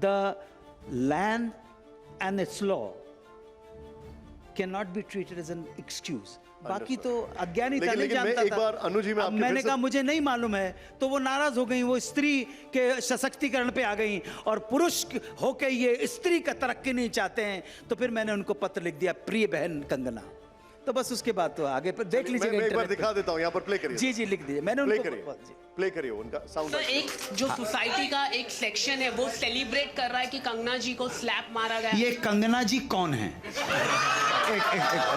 the land and its law cannot be treated as an excuse. बाकी तो अज्ञानी था, नहीं जानता एक था। बार अनु जी मैं मैंने कहा मुझे नहीं मालूम है, तो वो नाराज हो गई, वो स्त्री के सशक्तिकरण पे आ गई और पुरुष होके ये स्त्री का तरक्की नहीं चाहते हैं, तो फिर मैंने उनको पत्र लिख दिया, प्रिय बहन कंगना। तो बस उसके बाद तो आगे पर देख लीजिएगा। मैं एक बार दिखा देता हूँ, यहाँ पर प्ले करिए। जी जी लिख दीजिए, मैंने प्ले उनको करिए, प्ले करिए उनका साउंड। सर, एक जो सोसाइटी का एक सेक्शन है वो सेलिब्रेट कर रहा है कि कंगना जी को स्लैप मारा गया। ये कंगना जी कौन है?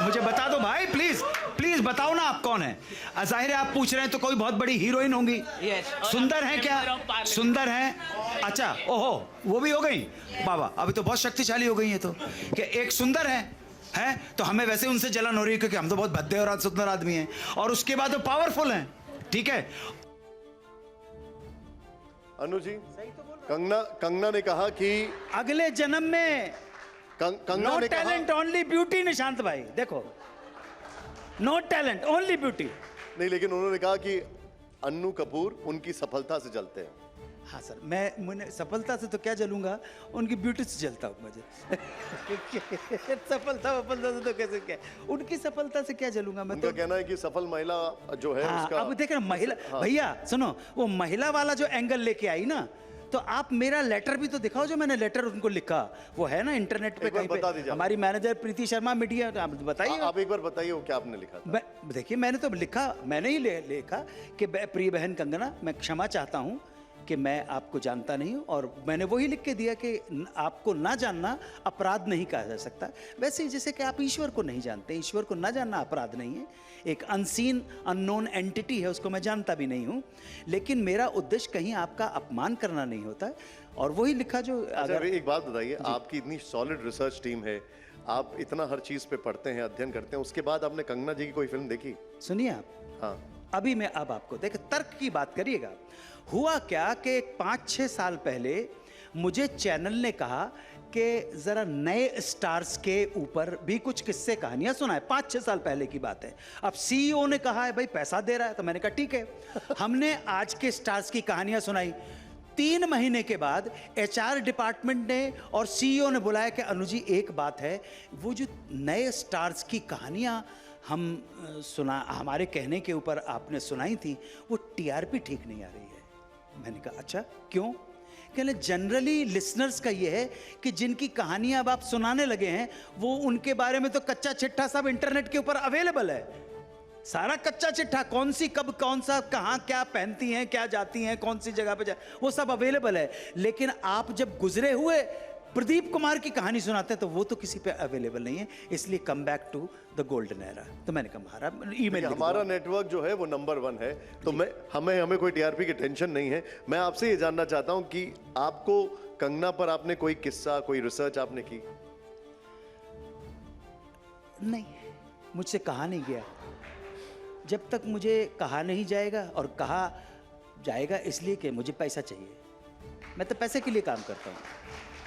मुझे बता दो भाई, प्लीज प्लीज बताओ ना, आप कौन है? जाहिर है आप पूछ रहे हैं तो कोई बहुत बड़ी हीरोइन होंगी। सुंदर है क्या? सुंदर है? अच्छा, ओहो, वो भी हो गई बाबा, अभी तो बहुत शक्तिशाली हो गई है। तो कि एक सुंदर है तो हमें वैसे उनसे जलन हो रही है क्योंकि हम तो बहुत भद्दे और सुंदर आदमी हैं, और उसके बाद वो पावरफुल हैं। ठीक है अनु जी, कंगना ने कहा कि अगले जन्म में कंगना नो ने कहा टैलेंट ओनली ब्यूटी। निशांत भाई देखो, नो टैलेंट ओनली ब्यूटी। नहीं, लेकिन उन्होंने कहा कि अन्नू कपूर उनकी सफलता से जलते हैं। हाँ सर, मैंने सफलता से तो क्या जलूंगा, उनकी ब्यूटी से जलता हूँ मुझे। सफलता से तो कैसे, क्या उनकी सफलता से क्या जलूंगा मैं? उनका तो कहना है कि सफल महिला जो है हाँ, उसका अब देख रहे महिला, भैया सुनो, वो महिला वाला जो एंगल लेके आई ना, तो आप मेरा लेटर भी तो दिखाओ, जो मैंने लेटर उनको लिखा, वो है ना इंटरनेट पे कहीं पे। हमारी मैनेजर प्रीति शर्मा मीडिया, आप बताइए। आप एक बार बताइए वो क्या आपने लिखा था? देखिए, मैंने तो लिखा, मैंने ही लिखा कि प्रिय बहन कंगना, मैं क्षमा चाहता हूँ कि मैं आपको जानता नहीं हूँ, और मैंने वही लिख के दिया कि आपको ना जानना अपराध नहीं कहा जा सकता। वैसे ही जैसे कि आप ईश्वर को नहीं जानते, ईश्वर को ना जानना अपराध नहीं है। एक अनसीन अननोन एंटिटी है, उसको मैं जानता भी नहीं हूँ, लेकिन मेरा उद्देश्य कहीं आपका अपमान करना नहीं होता है, और वही लिखा जो। अगर एक बात बताइए, आपकी इतनी सॉलिड रिसर्च टीम है, आप इतना हर चीज पे पढ़ते हैं, अध्ययन करते हैं, उसके बाद आपने कंगना जी की कोई फिल्म देखी? सुनिए आप, हाँ, अभी मैं अब आपको देख, तर्क की बात करिएगा। हुआ क्या कि 5-6 साल पहले मुझे चैनल ने कहा कि जरा नए स्टार्स के ऊपर भी कुछ किस्से कहानियां सुनाए। 5-6 साल पहले की बात है। अब सीईओ ने कहा है भाई पैसा दे रहा है, तो मैंने कहा ठीक है, हमने आज के स्टार्स की कहानियां सुनाई। 3 महीने के बाद एचआर डिपार्टमेंट ने और सीईओ ने बुलाया कि अनुजी एक बात है, वो जो नए स्टार्स की कहानियां हम सुना, हमारे कहने के ऊपर आपने सुनाई थी, वो टीआरपी ठीक नहीं आ रही है। मैंने कहा अच्छा क्यों? कहने जनरली लिसनर्स का ये है कि जिनकी कहानियां अब आप सुनाने लगे हैं, वो उनके बारे में तो कच्चा चिट्ठा सब इंटरनेट के ऊपर अवेलेबल है। सारा कच्चा चिट्ठा, कौन सी कब कौन सा कहाँ क्या पहनती हैं, क्या जाती हैं, कौन सी जगह पे वो सब अवेलेबल है। लेकिन आप जब गुजरे हुए प्रदीप कुमार की कहानी सुनाते हैं तो वो तो किसी पे अवेलेबल नहीं है। इसलिए come back to the golden era. तो मैंने कहा हमारा ईमेल, हमारा नेटवर्क जो है वो नंबर 1 है, तो हमें कोई टीआरपी की टेंशन नहीं है। मैं आपसे ये जानना चाहता हूं कि आपको कंगना पर आपने कोई किस्सा, कोई रिसर्च आपने की? नहीं, मुझसे कहा नहीं गया। जब तक मुझे कहा नहीं जाएगा, और कहा जाएगा इसलिए कि मुझे पैसा चाहिए, मैं तो पैसे के लिए काम करता हूँ।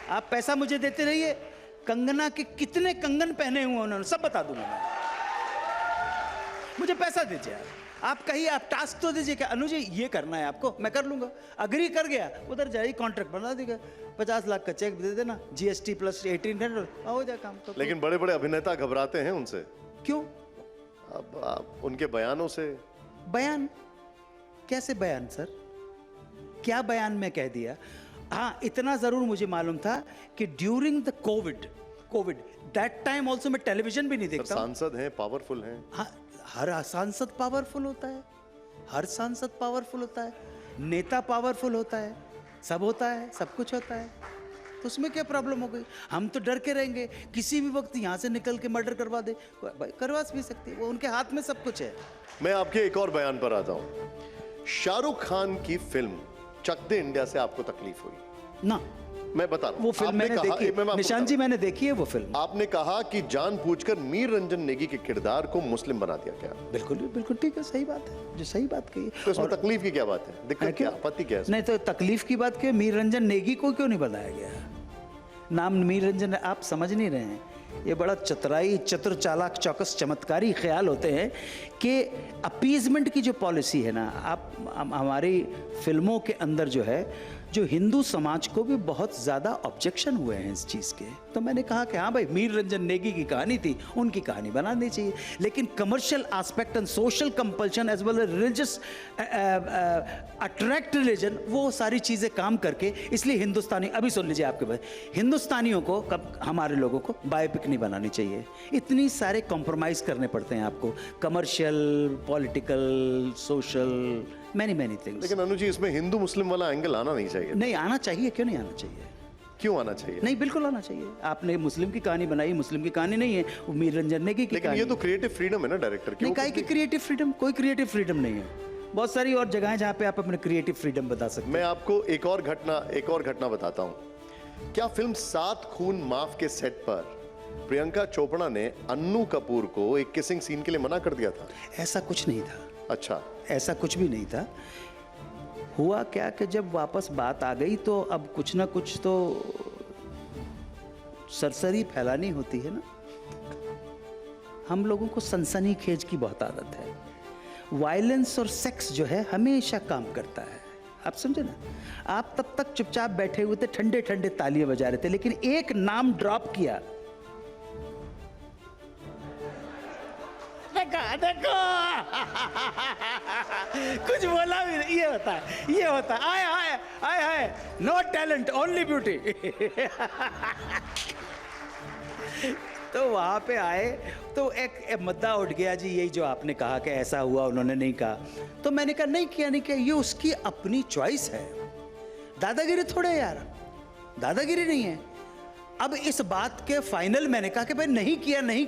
आप पैसा मुझे देते रहिए, कंगना के कितने कंगन पहने हुए उन्होंने सब बता दूंगा मैं। मुझे पैसा दीजिए आप कहिए, आप टास्क तो दीजिए कि अनुज जी ये करना है आपको, मैं कर लूंगा। अग्री कर गया, उधर जाइए कॉन्ट्रैक्ट बना देगा, 50 लाख का चेक दे देना, GST प्लस 1800 हो जाए काम। तो लेकिन बड़े बड़े अभिनेता घबराते हैं उनसे। क्यों? अब उनके बयानों से। बयान? कैसे बयान सर? क्या बयान में कह दिया? हाँ, इतना जरूर मुझे मालूम था कि during the Covid that time also मैं टेलीविजन भी नहीं देखता हूं। सांसद हैं, पावरफुल हैं। हाँ, हर सांसद पावरफुल होता है, हर सांसद पावरफुल होता है, नेता पावरफुल होता है, सब होता है, सब कुछ होता है, तो उसमें क्या प्रॉब्लम हो गई? हम तो डर के रहेंगे किसी भी वक्त यहाँ से निकल के मर्डर करवा दे, भाई करवा भी सकती है, वो उनके हाथ में सब कुछ है। मैं आपके एक और बयान पर आता हूं। शाहरुख खान की फिल्म चक दे इंडिया से आपको तकलीफ हुई ना? मैं बता रहा हूं। वो फिल्म मैंने देखी है निशान जी, मैंने देखी है वो फिल्म। आपने कहा कि जानबूझकर मीर रंजन नेगी के किरदार को मुस्लिम बना दिया गया। बिल्कुल ठीक है, सही बात है, जो सही बात कही। तो इसमें तकलीफ की क्या बात है? दिक्कत क्या, आपत्ति क्या है? नहीं तो तकलीफ की बात क्या, मीर रंजन नेगी को क्यों नहीं बनाया गया? नाम मीर रंजन, आप समझ नहीं रहे हैं, ये बड़ा चतुराई, चतुर, चालाक, चौकस, चमत्कारी ख्याल होते हैं कि अपीजमेंट की जो पॉलिसी है ना, आप हमारी फिल्मों के अंदर जो है, जो हिंदू समाज को भी बहुत ज़्यादा ऑब्जेक्शन हुए हैं इस चीज़ के। तो मैंने कहा कि हाँ भाई, मीर रंजन नेगी की कहानी थी, उनकी कहानी बनानी चाहिए, लेकिन commercial aspect and social compulsion as well as religious attract religion, वो सारी चीज़ें काम करके, इसलिए हिंदुस्तानी, अभी सुन लीजिए आपके पास, हिंदुस्तानियों को, हमारे लोगों को बायोपिक नहीं बनानी चाहिए। इतनी सारे कॉम्प्रोमाइज़ करने पड़ते हैं आपको, commercial, political, social, many things. लेकिन अनुजी, इसमें हिंदू मुस्लिम वाला एंगल आना नहीं चाहिए। नहीं आना चाहिए, क्यों नहीं आना चाहिए? क्यों आना चाहिए? नहीं, बिल्कुल आना चाहिए। आपने मुस्लिम की कहानी बनाई, मुस्लिम की कहानी नहीं है, वो मीर रंजन नेगी की लेकिन कहानी। ये तो क्रिएटिव फ्रीडम है ना डायरेक्टर की। नहीं, काहे की क्रिएटिव फ्रीडम? कोई क्रिएटिव फ्रीडम नहीं है। बहुत सारी और जगह है जहाँ पे आप अपने क्रिएटिव फ्रीडम बता सकते हैं। मैं आपको एक और घटना बताता हूं। क्या फिल्म 7 खून माफ के सेट पर प्रियंका चोपड़ा ने अन्नू कपूर को एक किसिंग सीन के लिए मना कर दिया था? ऐसा कुछ नहीं था। अच्छा, ऐसा कुछ भी नहीं था। हुआ क्या कि जब वापस बात आ गई तो अब कुछ ना कुछ तो सरसरी फैलानी होती है ना। हम लोगों को सनसनीखेज की बहुत आदत है। वायलेंस और सेक्स जो है हमेशा काम करता है, आप समझे ना। आप तब तक चुपचाप बैठे हुए थे, ठंडे ठंडे तालियां बजा रहे थे, लेकिन एक नाम ड्रॉप किया, देखो कुछ बोला भी नहीं। ये होता है आए नो टैलेंट ओनली ब्यूटी। तो वहां पे आए तो एक मुद्दा उठ गया जी, यही जो आपने कहा कि ऐसा हुआ, उन्होंने नहीं कहा। तो मैंने कहा नहीं किया, ये उसकी अपनी चॉइस है। दादागिरी थोड़े यार, दादागिरी नहीं है। अब इस बात के फाइनल मैंने कहा कि भाई नहीं किया। नहीं,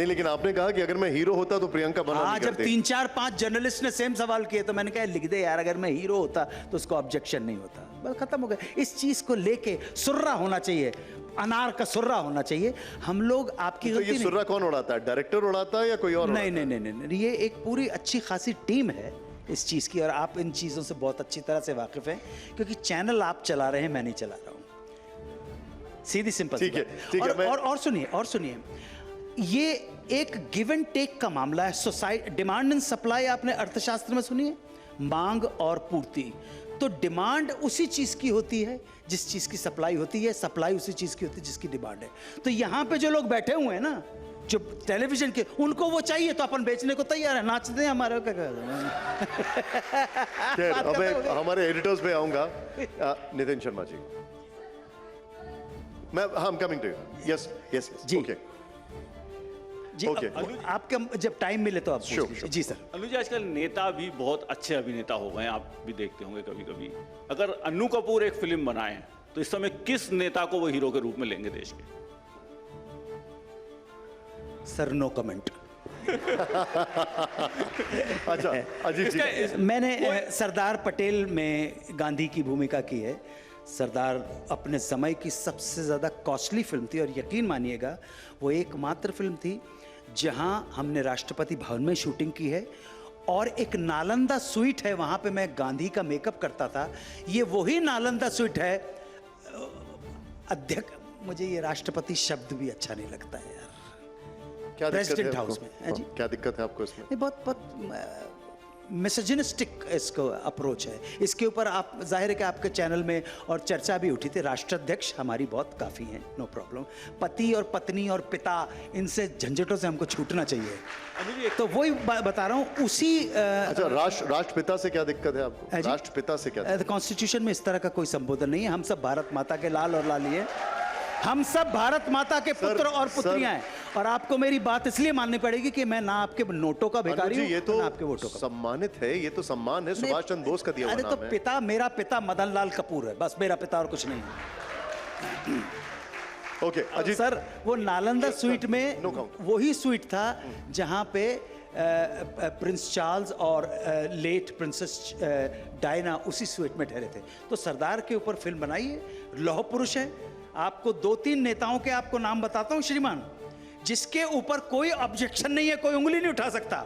लेकिन आपने कहा कि अगर मैं हीरो होता तो प्रियंका बना नहीं जब 3, 4, 5 जर्नलिस्ट ने सेम सवाल किए तो मैंने कहा लिख दे यार, अगर मैं हीरो होता तो उसको ऑब्जेक्शन नहीं होता, बस खत्म हो गया। इस चीज को लेके सुर्रा होना चाहिए, अनार का सुर्रा होना चाहिए। हम लोग आपकी तो ये सुर्रा कौन उड़ाता है? डायरेक्टर उड़ाता है या कोई और? नहीं, ये एक पूरी अच्छी खासी टीम है इस चीज की, और आप इन चीजों से बहुत अच्छी तरह से वाकिफ हैं, क्योंकि चैनल आप चला रहे हैं, मैं नहीं चला रहा हूं। सीधी सिंपल। ठीक है। और सुनिए, ये एक गिव एंड टेक का मामला है। सोसाइटी, डिमांड एंड सप्लाई आपने अर्थशास्त्र में सुनी है, मांग और पूर्ति। तो डिमांड उसी चीज की होती है जिस चीज की सप्लाई होती है, सप्लाई उसी चीज की होती है जिसकी डिमांड है। तो यहां पे जो लोग बैठे हुए हैं ना, जो टेलीविजन के, उनको वो चाहिए तो अपन बेचने को तैयार है, नाचते हैं हमारे। अब मैं हमारे एडिटर्स पे आऊंगा। नितिन शर्मा जी, मैं coming to you. Yes ji okay ji. Okay. आपके जब टाइम मिले तो आप पूछ Sure, लीजिए। जी सर। अनुज जी, आजकल नेता भी बहुत अच्छे अभिनेता हो गए हैं, आप भी देखते होंगे कभी कभी। अगर अन्नू कपूर एक फिल्म बनाए तो इस समय किस नेता को वो हीरो के रूप में लेंगे देश के? Sir no comment. अच्छा अजीत जी, मैंने सरदार पटेल में गांधी की भूमिका की है। सरदार अपने समय की सबसे ज़्यादा कॉस्टली फिल्म थी, और यकीन मानिएगा वो एकमात्र फिल्म थी जहां हमने राष्ट्रपति भवन में शूटिंग की है, और एक नालंदा स्वीट है, वहां पे मैं गांधी का मेकअप करता था। ये वही नालंदा स्वीट है, अध्यक्ष, मुझे ये राष्ट्रपति शब्द भी अच्छा नहीं लगता है यार। क्या दिक्कत है प्रेसिडेंट आपको? हाउस में, है जी? क्या दिक्कत है आपको इसमें? नहीं, बहुत मिसोजिनिस्टिक इसको अप्रोच है। इसके ऊपर आप जाहिर है कि आपके चैनल में और चर्चा भी उठी थी। राष्ट्राध्यक्ष हमारी बहुत काफ़ी हैं, नो प्रॉब्लम। पति और पत्नी और पिता, इनसे झंझटों से हमको छूटना चाहिए। तो वही बता रहा हूँ उसी अच्छा, राष्ट्रपिता से क्या दिक्कत है आपको? है जी? राष्ट्रपिता से क्या दिक्कत? कॉन्स्टिट्यूशन में इस तरह का कोई संबोधन नहीं है। हम सब भारत माता के लाल और लाली हैं। हम सब भारत माता के पुत्र और पुत्रियां हैं। और आपको मेरी बात इसलिए माननी पड़ेगी कि मैं ना आपके नोटों का भिखारी हूं, ये तो ना आपके वोटों का। सम्मानित है, ये तो सम्मान है, सुभाष चंद्र बोस का दिया हुआ अरे नाम तो है। पिता, मेरा पिता मदन लाल कपूर है, बस मेरा पिता और कुछ नहीं है। ओके अजीत सर, वो नालंदा स्वीट में No count. वही स्वीट था जहां पे प्रिंस चार्ल्स और लेट प्रिंसेस डायना उसी स्वीट में ठहरे थे। तो सरदार के ऊपर फिल्म बनाइए, लौह पुरुष है। आपको 2-3 नेताओं के आपको नाम बताता हूं श्रीमान, जिसके ऊपर कोई ऑब्जेक्शन नहीं है, कोई उंगली नहीं उठा सकता।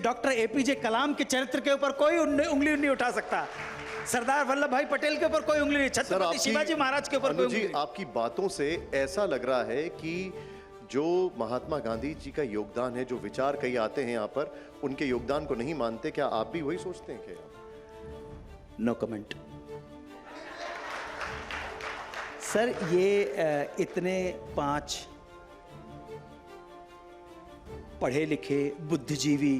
डॉक्टर एपीजे कलाम के चरित्र के ऊपर कोई उंगली नहीं उठा सकता। सरदार वल्लभ भाई पटेल के ऊपर कोई उंगली नहीं, छत्रपति शिवाजी महाराज के ऊपर कोई उंगली नहीं। आपकी बातों से ऐसा लग रहा है कि जो महात्मा गांधी जी का योगदान है, जो विचार कई आते हैं यहाँ पर, उनके योगदान को नहीं मानते। क्या आप भी वही सोचते हैं क्या? No comment sir. ये इतने 5 पढ़े लिखे बुद्धिजीवी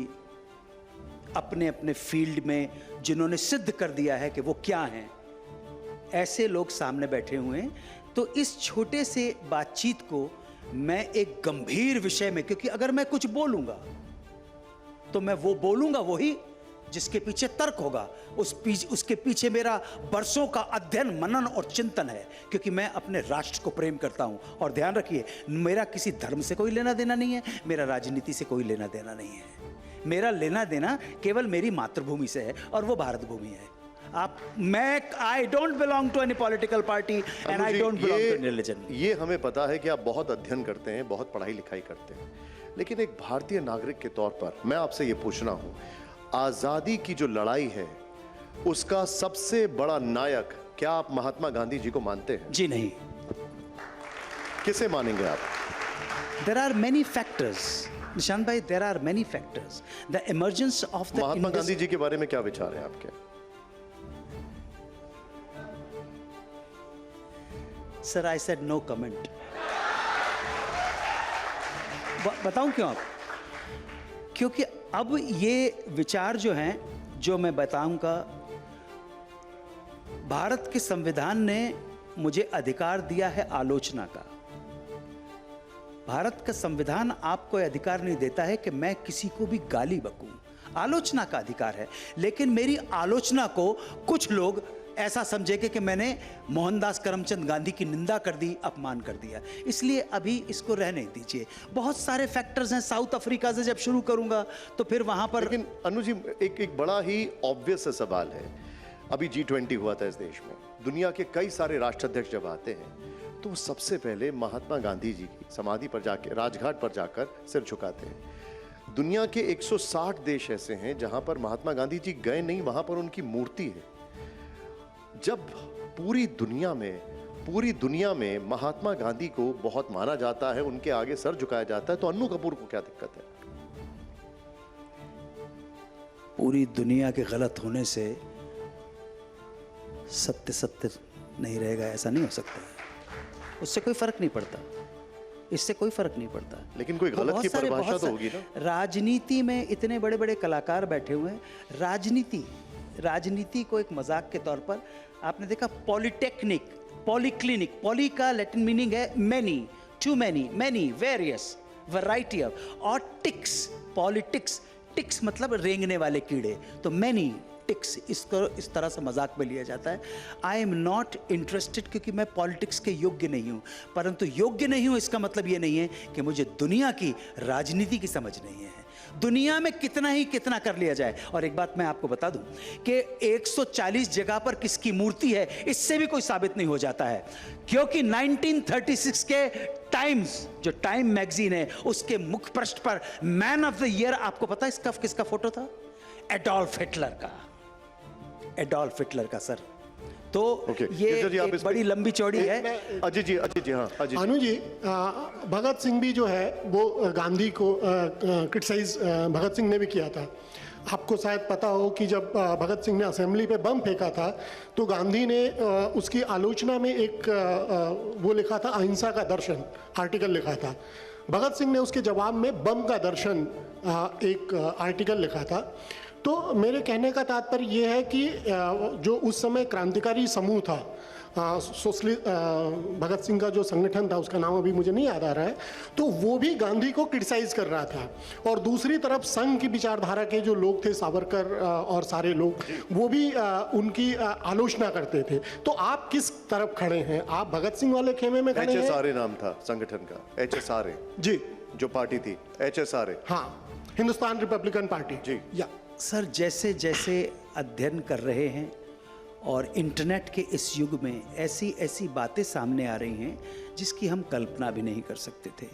अपने अपने फील्ड में जिन्होंने सिद्ध कर दिया है कि वो क्या हैं, ऐसे लोग सामने बैठे हुए हैं। तो इस छोटे से बातचीत को मैं एक गंभीर विषय में, क्योंकि अगर मैं कुछ बोलूंगा तो मैं वो बोलूंगा वही जिसके पीछे तर्क होगा, उसके पीछे मेरा बरसों का अध्ययन, मनन और चिंतन है, क्योंकि मैं अपने राष्ट्र को प्रेम करता हूं। और ध्यान रखिए, मेरा किसी धर्म से कोई लेना देना नहीं है, मेरा राजनीति से कोई लेना देना नहीं है। मेरा लेना देना केवल मेरी मातृभूमि से है, और वो भारत भूमि है। I don't belong to any political party and I don't belong to any religion. ये हमें पता है कि आप बहुत अध्ययन करते हैं, बहुत पढ़ाई लिखाई करते हैं, लेकिन एक भारतीय नागरिक के तौर पर मैं आपसे ये पूछना हूं, आजादी की जो लड़ाई है उसका सबसे बड़ा नायक क्या आप महात्मा गांधी जी को मानते हैं? जी नहीं। किसे मानेंगे आप? There are many factors, Nishant भाई, there are many factors. The emergence of the Mahatma Gandhi ji के बारे में क्या विचार है आपके? Sir, I said no comment. बताऊं क्यों आप? क्योंकि अब ये विचार जो हैं, जो मैं बताऊंगा, भारत के संविधान ने मुझे अधिकार दिया है आलोचना का। भारत का संविधान आपको अधिकार नहीं देता है कि मैं किसी को भी गाली बकूं। आलोचना का अधिकार है, लेकिन मेरी आलोचना को कुछ लोग ऐसा समझेंगे कि मैंने मोहनदास करमचंद गांधी की निंदा कर दी, अपमान कर दिया, इसलिए अभी इसको रहने दीजिए। बहुत सारे फैक्टर्स हैं। साउथ अफ्रीका से जब शुरू करूंगा तो फिर वहां पर, लेकिन अनु जी, एक बड़ा ही ऑब्वियस सवाल है। अभी G20 हुआ था इस देश में, दुनिया के कई सारे राष्ट्राध्यक्ष जब आते हैं तो सबसे पहले महात्मा गांधी जी की समाधि पर जाकर, राजघाट पर जाकर सिर झुकाते हैं। दुनिया के 160 देश ऐसे हैं जहां पर महात्मा गांधी जी गए नहीं, वहां पर उनकी मूर्ति है। जब पूरी दुनिया में महात्मा गांधी को बहुत माना जाता है, उनके आगे सर झुकाया जाता है, तो अन्नू कपूर को क्या दिक्कत है? पूरी दुनिया के गलत होने से सत्य नहीं रहेगा, ऐसा नहीं हो सकता। उससे कोई फर्क नहीं पड़ता, इससे कोई फर्क नहीं पड़ता। लेकिन कोई गलत की परिभाषा तो होगी ना। राजनीति में इतने बड़े बड़े कलाकार बैठे हुए हैं। राजनीति को एक मजाक के तौर पर आपने देखा। पॉलिटेक्निक, पॉलीक्लिनिक, पॉली का लैटिन मीनिंग है many, too many, many, various, variety of, और टिक्स, पॉलिटिक्स, टिक्स मतलब रेंगने वाले कीड़े, तो मैनी टिक्स, इसको इस तरह से मजाक में लिया जाता है। आई एम नॉट इंटरेस्टेड, क्योंकि मैं पॉलिटिक्स के योग्य नहीं हूं। परंतु योग्य नहीं हूं इसका मतलब ये नहीं है कि मुझे दुनिया की राजनीति की समझ नहीं है। दुनिया में कितना कर लिया जाए। और एक बात मैं आपको बता दूं कि 140 जगह पर किसकी मूर्ति है, इससे भी कोई साबित नहीं हो जाता है, क्योंकि 1936 के टाइम्स, जो टाइम मैगजीन है, उसके मुख पृष्ठ पर मैन ऑफ द ईयर, आपको पता है इसका किसका फोटो था? एडोल्फ हिटलर का। एडोल्फ हिटलर का। सर, तो ओके, ये गिरजा जी, आप एक इस पे- बड़ी लंबी चौड़ी है। अजय जी, हाँ, अजय जी। अनु जी, भगत सिंह भी जो है वो गांधी को क्रिटिसाइज भगत सिंह ने भी किया था। आपको शायद पता हो कि जब भगत सिंह ने असेंबली पे बम फेंका था तो गांधी ने उसकी आलोचना में एक वो लिखा था, अहिंसा का दर्शन आर्टिकल लिखा था। भगत सिंह ने उसके जवाब में बम का दर्शन एक आर्टिकल लिखा था। तो मेरे कहने का तात्पर्य ये है कि जो उस समय क्रांतिकारी समूह था, भगत सिंह का जो संगठन था उसका नाम अभी मुझे नहीं याद आ रहा है, तो वो भी गांधी को क्रिटिसाइज कर रहा था। और दूसरी तरफ संघ की विचारधारा के जो लोग थे, सावरकर और सारे लोग, वो भी उनकी आलोचना करते थे। तो आप किस तरफ खड़े हैं? आप भगत सिंह वाले खेमे में खड़े हैं? HSRA नाम था संगठन का, HSRA जी, जो पार्टी थी, HSRA। हाँ, हिंदुस्तान रिपब्लिकन पार्टी। जी। या सर, जैसे जैसे अध्ययन कर रहे हैं और इंटरनेट के इस युग में ऐसी ऐसी बातें सामने आ रही हैं जिसकी हम कल्पना भी नहीं कर सकते थे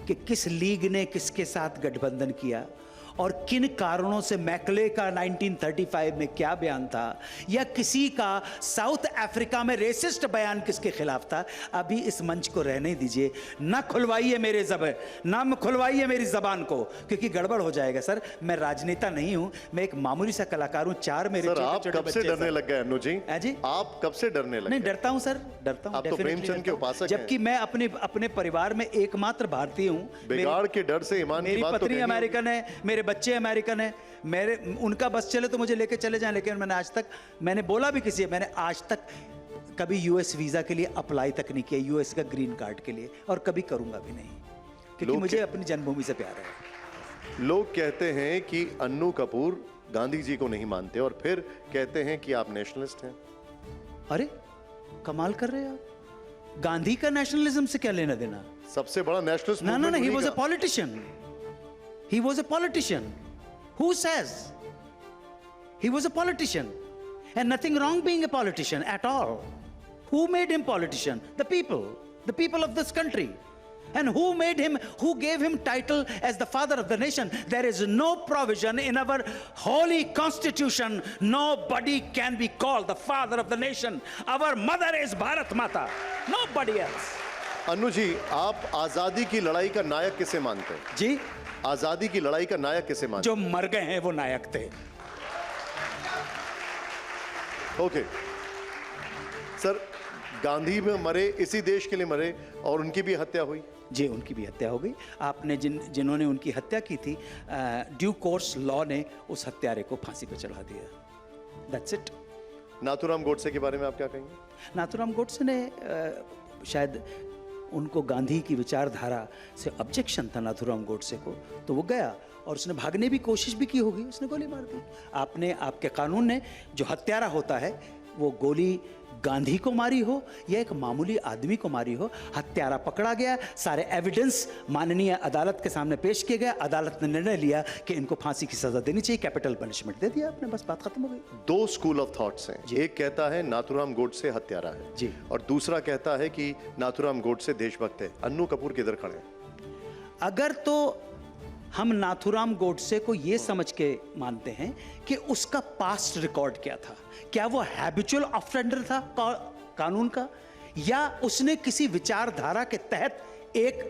कि किस लीग ने किसके साथ गठबंधन किया और किन कारणों से मैकले का 1935 में क्या बयान था, या किसी का साउथ अफ्रीका में रेसिस्ट बयान किसके खिलाफ था। अभी इस मंच को रहने दीजिए, ना खुलवाइए मेरे ना खुलवाइए मेरी जबान को, क्योंकि गड़बड़ हो जाएगा। सर, मैं राजनेता नहीं हूं, मैं एक मामूली सा कलाकार हूं। चार मेरे सर, आप छोटे-छोटे कब से बच्चे, डरने सर। लग गए अनु जी? हैं जी? आप कब से डरने लगे? नहीं, डरता हूं सर, डरता हूं। आप तो definitely प्रेमचंद के डरता हूं। उपासक हैं। जबकि मैं अपने परिवार में एकमात्र भारतीय हूं। बिगाड़ के डर से ईमान की मेरी बात तो पत्नी कहीं नहीं अमेरिकन है, मेरे बच्चे अमेरिकन है, उनका बस चले तो मुझे लेके चले जाएं, लेकिन मैंने बोला भी किसी, मैंने आज तक कभी यूएस वीजा के लिए अप्लाई तक नहीं किया, यूएस का ग्रीन कार्ड के लिए, और कभी करूंगा भी नहीं, क्योंकि लोग मुझे अपनी जन्मभूमि से प्यार है। लोग कहते हैं कि अन्नू कपूर गांधी जी को नहीं मानते और फिर कहते हैं कि आप नेशनलिस्ट हैं। अरे कमाल कर रहे हैं आप, गांधी का नेशनलिज्म से क्या लेना देना? सबसे बड़ा nationalist No, no, no. He was a का। politician. He was a politician. Who says? He was a politician. And nothing wrong being a politician at all. Who made him politician? The people. The people of this country. And who made him, who gave him title as the father of the nation? There is no provision in our holy constitution. Nobody can be called the father of the nation. Our mother is Bharat Mata. Nobody else. Annu ji, आप आजादी की लड़ाई का नायक किसे मानते हैं? जी, आजादी की लड़ाई का नायक किसे मानते जो मर गए हैं वो नायक थे। हैं? ओके सर, गांधी में मरे, इसी देश के लिए मरे और उनकी भी हत्या हुई। जी, उनकी भी हत्या हो गई। आपने जिन्होंने उनकी हत्या की थी, ड्यू कोर्स लॉ ने उस हत्यारे को फांसी पर चढ़ा दिया। That's it. नाथूराम गोडसे के बारे में आप क्या कहेंगे? नाथूराम गोडसे ने शायद उनको गांधी की विचारधारा से ऑब्जेक्शन था नाथूराम गोडसे को, तो वो गया और उसने भागने की कोशिश भी की होगी, उसने गोली मार दी। आपके कानून ने, जो हत्यारा होता है वो गोली गांधी को मारी हो या एक मामूली आदमी को मारी हो, हत्यारा पकड़ा गया, सारे एविडेंस माननीय अदालत के सामने पेश किए गए, अदालत ने निर्णय लिया कि इनको फांसी की सजा देनी चाहिए, कैपिटल पनिशमेंट दे दिया आपने, बस बात खत्म हो गई। दो स्कूल ऑफ थॉट्स हैं। एक कहता है नाथूराम गोडसे हत्यारा है जी, और दूसरा कहता है कि नाथूराम गोडसे देशभक्त है। अन्नू कपूर किधर खड़े हैं? अगर तो हम नाथूराम गोडसे को यह समझ के मानते हैं कि उसका पास्ट रिकॉर्ड क्या था, क्या वो हैबिचुअल ऑफेंडर था कानून का, या उसने किसी विचारधारा के तहत एक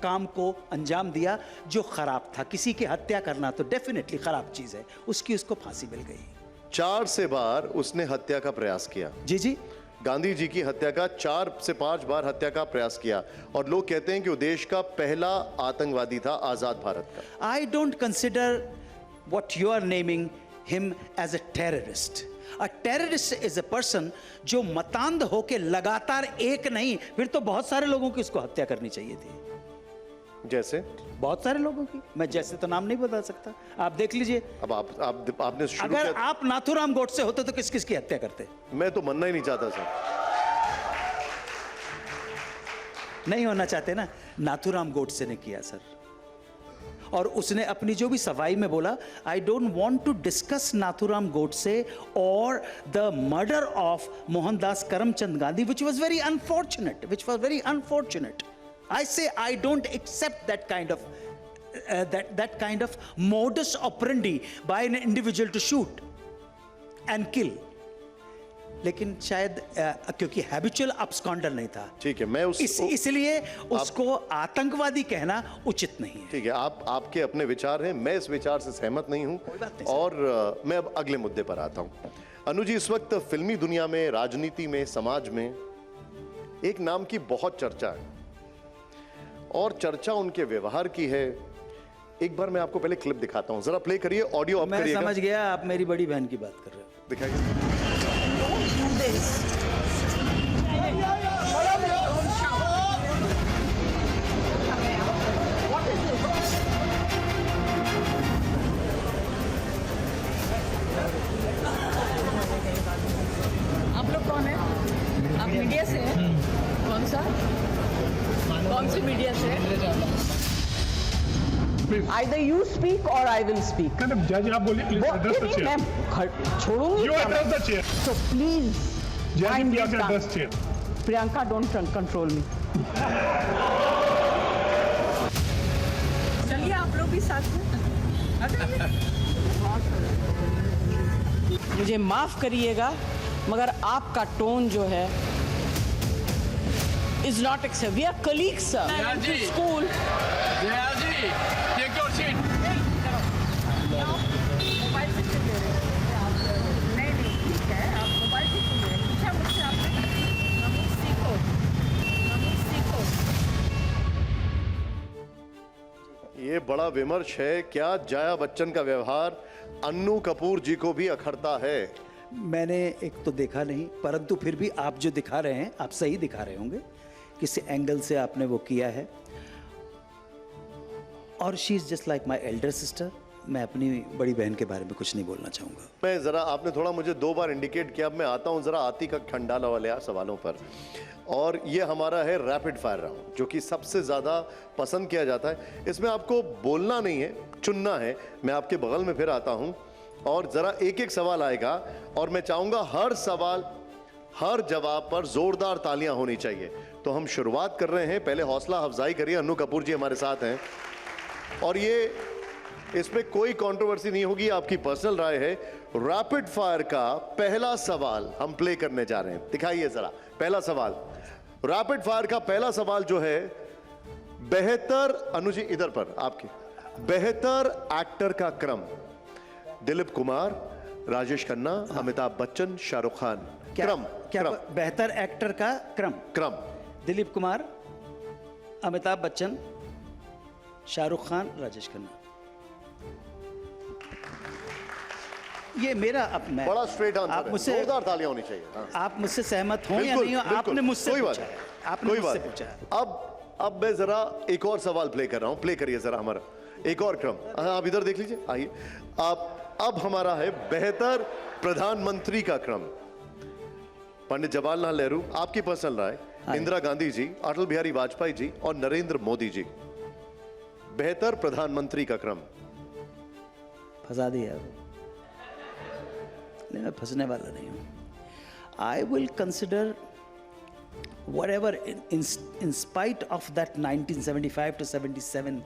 काम को अंजाम दिया जो खराब था। किसी की हत्या करना तो डेफिनेटली खराब चीज है, उसको फांसी मिल गई। 4 से बार उसने हत्या का प्रयास किया। जी जी, गांधी जी की हत्या का 4 से 5 बार हत्या का प्रयास किया और लोग कहते हैं कि वो देश का पहला आतंकवादी था आजाद भारत का। I don't consider what you are naming him as a terrorist. A terrorist is a person जो मतांध होके लगातार एक नहीं, फिर तो बहुत सारे लोगों की उसको हत्या करनी चाहिए थी। जैसे बहुत सारे लोगों की, मैं जैसे तो नाम नहीं बता सकता, आप देख लीजिए। अब आपने शुरू अगर किया। आप नाथूराम गोडसे होते तो किस किस की हत्या करते? मैं तो मनना ही नहीं चाहता सर। नहीं होना चाहते ना, नाथूराम गोडसे ने किया सर। और उसने अपनी जो भी सफाई में बोला, I don't want to discuss Nathuram Godse और the murder of Mohandas Karamchand Gandhi, which was very unfortunate. I say I don't accept that kind of that kind of modus operandi by an individual to shoot and kill. लेकिन शायद क्योंकि habitual absconder नहीं था, ठीक है, मैं इसलिए उसको आतंकवादी कहना उचित नहीं है। ठीक है, आपके अपने विचार हैं, मैं इस विचार से सहमत नहीं हूं। कोई बात नहीं और मैं अब अगले मुद्दे पर आता हूं। अनु जी, इस वक्त फिल्मी दुनिया में, राजनीति में, समाज में एक नाम की बहुत चर्चा है और चर्चा उनके व्यवहार की है। एक बार मैं आपको पहले क्लिप दिखाता हूं, जरा प्ले करिए, ऑडियो ऑफ मैं करिएगा। समझ गया आप मेरी बड़ी बहन की बात कर रहे हो। दिखाइए। आप लोग कौन है? आप मीडिया से हैं? कौन सा? कौन सी मीडिया से? Either you speak or I will speak. Madam, Judge, आप बोलिए, please address the chair. मैं छोड़ूंगी You क्या address the chair. So please, Judge, mind please your address tongue. chair. Priyanka, don't control me. चलिए आप लोग भी साथ में। मुझे माफ करिएगा, मगर आपका टोन जो है is not acceptable. We are colleagues, sir. School. Mobile से क्यों ले रहे हैं? नहीं, ठीक है, आप मोबाइल से क्यों ले रहे हैं? पूछा मुझसे आपने? नमूस सीखो, नमूस सीखो। ये बड़ा विमर्श है, क्या जया बच्चन का व्यवहार अन्नू कपूर जी को भी अखरता है? मैंने एक तो देखा नहीं, परंतु फिर भी आप जो दिखा रहे हैं, आप सही दिखा रहे होंगे, किसी एंगल से आपने वो किया है। और she is just like my elder sister. मैं अपनी बड़ी बहन के बारे में कुछ नहीं बोलना चाहूँगा। मैं जरा, आपने थोड़ा मुझे 2 बार इंडिकेट किया, अब मैं आता हूं जरा आती का खंडाला वाले सवालों पर। और ये हमारा है रैपिड फायर राउंड, जो कि सबसे ज़्यादा पसंद किया जाता है। इसमें आपको बोलना नहीं है, चुनना है। मैं आपके बगल में फिर आता हूं और ज़रा एक एक सवाल आएगा और मैं चाहूँगा हर सवाल, हर जवाब पर जोरदार तालियां होनी चाहिए। तो हम शुरुआत कर रहे हैं, पहले हौसला अफजाई करिए। अन्नू कपूर जी हमारे साथ हैं और ये, इसमें कोई कंट्रोवर्सी नहीं होगी, आपकी पर्सनल राय है। रैपिड फायर का पहला सवाल हम प्ले करने जा रहे हैं, दिखाइए जरा पहला सवाल। रैपिड फायर का पहला सवाल जो है, बेहतर, अनु जी इधर पर आपके, बेहतर एक्टर का क्रम, दिलीप कुमार, राजेश खन्ना, अमिताभ बच्चन, शाहरुख खान। क्रम, क्या क्रम, बेहतर एक्टर का क्रम? क्रम। दिलीप कुमार, अमिताभ बच्चन, शाहरुख खान, राजेश खन्ना। ये मेरा मैं, बड़ा स्ट्रेट आंसर आप है, मुझसे, जोरदार तालियां होनी चाहिए। हाँ। आप मुझसे सहमत हो या बिल्कुल, नहीं हो? बिल्कुल, आपने मुझसे कोई बात पूछा नहीं, है, आपने कोई मुझसे बात पूछा है। अब मैं जरा एक और सवाल प्ले कर रहा हूं, प्ले करिए जरा हमारा एक और क्रम। हाँ, आप इधर देख लीजिए, आइए। अब हमारा है बेहतर प्रधानमंत्री का क्रम। पंडित जवाहरलाल नेहरू, आपकी पर्सनल राय, इंदिरा गांधी जी, अटल बिहारी वाजपेयी जी और नरेंद्र मोदी जी। बेहतर प्रधानमंत्री का क्रम। फंसा दिया वो। नहीं, मैं फंसने वाला नहीं हूँ। I will consider whatever in spite of that 1975 to 77,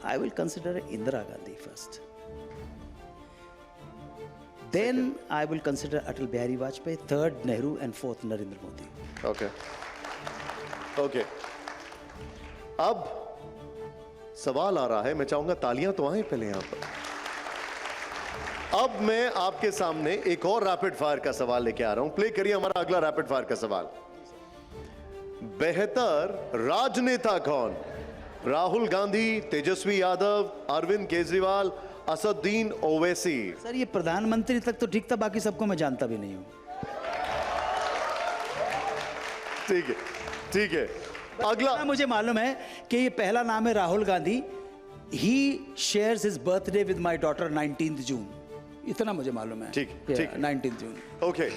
I will consider Indira Gandhi first. Then I will consider Atal Bihari Vajpayee, third Nehru, and fourth Narendra Modi. Okay. अब सवाल आ रहा है, मैं चाहूंगा तालियां तो आए पहले यहां पर। अब मैं आपके सामने एक और रैपिड फायर का सवाल लेके आ रहा हूं, प्ले करिए हमारा अगला रैपिड फायर का सवाल। बेहतर राजनेता कौन? राहुल गांधी, तेजस्वी यादव, अरविंद केजरीवाल, असदुद्दीन ओवैसी। सर, ये प्रधानमंत्री तक तो ठीक था, बाकी सबको मैं जानता भी नहीं हूं। ठीक है, ठीक है। अगला मुझे मालूम है कि ये पहला नाम है Rahul Gandhi. He shares his birthday with my daughter 19 June. इतना मुझे मालूम है। ठीक, ठीक। 19 जून। ओके।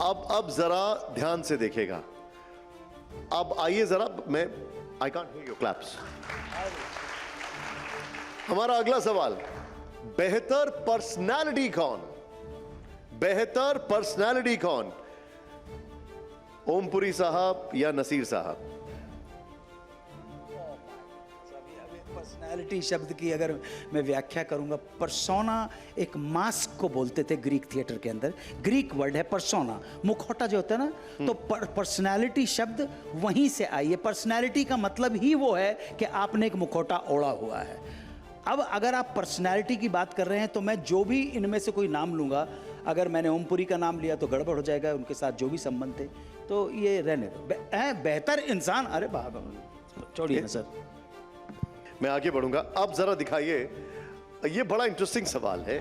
अब जरा ध्यान से देखिएगा। अब आइए जरा, मैं I can't hear your claps. हमारा अगला सवाल, बेहतर पर्सनालिटी कौन? बेहतर पर्सनालिटी कौन? ओमपुरी साहब या नसीर साहब? पर्सनैलिटी शब्द की अगर मैं व्याख्या करूंगा, परसोना एक मास्क को बोलते थे ग्रीक थिएटर के अंदर। ग्रीक वर्ड है परसोना, मुखौटा जो होता है ना, तो पर्सनैलिटी शब्द वहीं से आई है। पर्सनैलिटी का मतलब ही वो है कि आपने एक मुखौटा ओढ़ा हुआ है। अब अगर आप पर्सनैलिटी की बात कर रहे हैं तो मैं जो भी इनमें से कोई नाम लूंगा, अगर मैंने ओमपुरी का नाम लिया तो गड़बड़ हो जाएगा, उनके साथ जो भी संबंध थे, तो ये रहने दो। बेहतर इंसान, अरे बाबा छोड़िए ना सर। मैं आगे बढ़ूंगा। अब जरा दिखाइए, ये बड़ा इंटरेस्टिंग सवाल है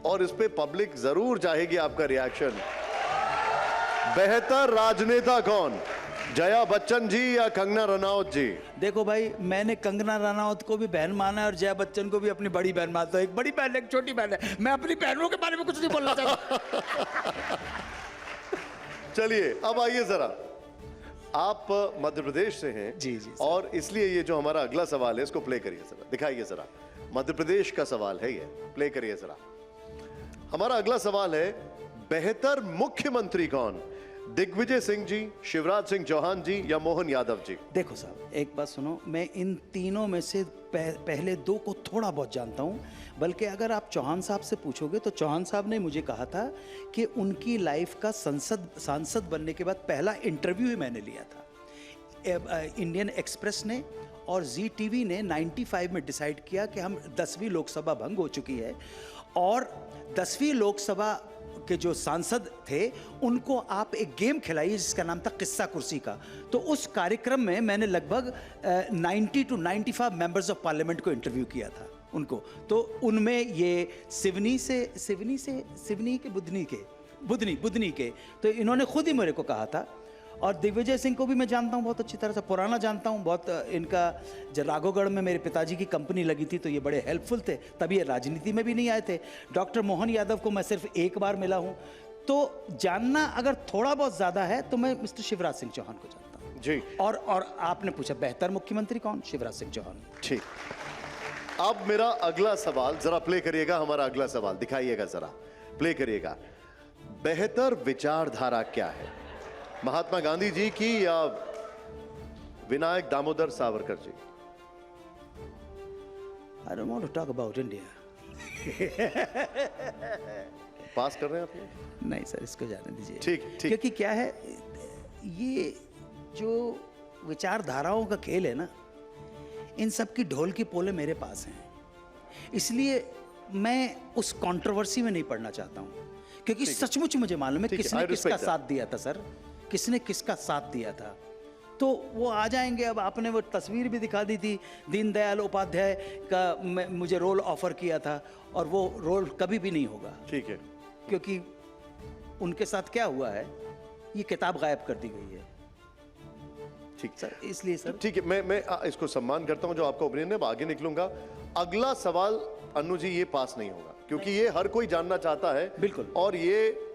और इस पे पब्लिक जरूर चाहेगी आपका रिएक्शन। बेहतर राजनेता कौन, जया बच्चन जी या कंगना रनौत जी? देखो भाई, मैंने कंगना रनौत को भी बहन माना है और जया बच्चन को भी अपनी बड़ी बहन मानता हूं। एक बड़ी बहन है, एक छोटी बहन है। मैं अपनी बहनों के बारे में कुछ नहीं बोलना चाहता। चलिए अब आइए जरा, आप मध्य प्रदेश से हैं जी, जी, सर। और इसलिए ये जो हमारा अगला सवाल है इसको प्ले करिए जरा, दिखाइए जरा। मध्य प्रदेश का सवाल है ये, प्ले करिए जरा। हमारा अगला सवाल है, बेहतर मुख्यमंत्री कौन, दिग्विजय सिंह जी, शिवराज सिंह चौहान जी या मोहन यादव जी? देखो साहब, एक बात सुनो, मैं इन तीनों में से पहले दो को थोड़ा बहुत जानता हूं। बल्कि अगर आप चौहान साहब से पूछोगे तो चौहान साहब ने मुझे कहा था कि उनकी लाइफ का सांसद बनने के बाद पहला इंटरव्यू ही मैंने लिया था। इंडियन एक्सप्रेस ने और जी टीवी ने 95 में डिसाइड किया कि हम 10वीं लोकसभा भंग हो चुकी है और 10वीं लोकसभा के जो सांसद थे उनको आप एक गेम खिलाइए जिसका नाम था किस्सा कुर्सी का। तो उस कार्यक्रम में मैंने लगभग 90 to 95 मेंबर्स ऑफ पार्लियामेंट को इंटरव्यू किया था उनको। तो उनमें ये बुधनी के तो इन्होंने खुद ही मेरे को कहा था। और दिग्विजय सिंह को भी मैं जानता हूँ बहुत अच्छी तरह से, पुराना जानता हूँ बहुत। इनका जब राघोगढ़ में मेरे पिताजी की कंपनी लगी थी तो ये बड़े हेल्पफुल थे, तभी ये राजनीति में भी नहीं आए थे। डॉक्टर मोहन यादव को मैं सिर्फ एक बार मिला हूँ। तो जानना अगर थोड़ा बहुत ज़्यादा है तो मैं मिस्टर शिवराज सिंह चौहान को जानता हूँ जी। और आपने पूछा बेहतर मुख्यमंत्री कौन, शिवराज सिंह चौहान। ठीक, अब मेरा अगला सवाल जरा प्ले करिएगा। हमारा अगला सवाल दिखाइएगा जरा, प्ले करिएगा। बेहतर विचारधारा क्या है, महात्मा गांधी जी की या Vinayak Damodar Savarkar ji? I don't want to talk about India. पास कर रहे हैं आप ये? नहीं सर, इसको जाने दीजिए। ठीक, ठीक। क्योंकि क्या है, ये जो विचारधाराओं का खेल है ना, इन सब की ढोल की पोले मेरे पास हैं। इसलिए मैं उस कंट्रोवर्सी में नहीं पड़ना चाहता हूँ, क्योंकि सचमुच मुझे मालूम है किसने किसका साथ दिया था सर, किसने किसका साथ दिया था। तो वो आ जाएंगे। अब आपने वो तस्वीर भी दिखा दी थी, दीनदयाल उपाध्याय का मुझे रोल ऑफर किया था और वो रोल कभी भी नहीं होगा। ठीक है, क्योंकि उनके साथ क्या हुआ है, ये किताब गायब कर दी गई है। ठीक सर, इसलिए सर ठीक है, मैं इसको सम्मान करता हूं जो आपका ओपिनियन है। अब आगे निकलूंगा। अगला सवाल अन्नू जी ये पास नहीं होगा, क्योंकि ये हर कोई जानना चाहता है। बिल्कुल।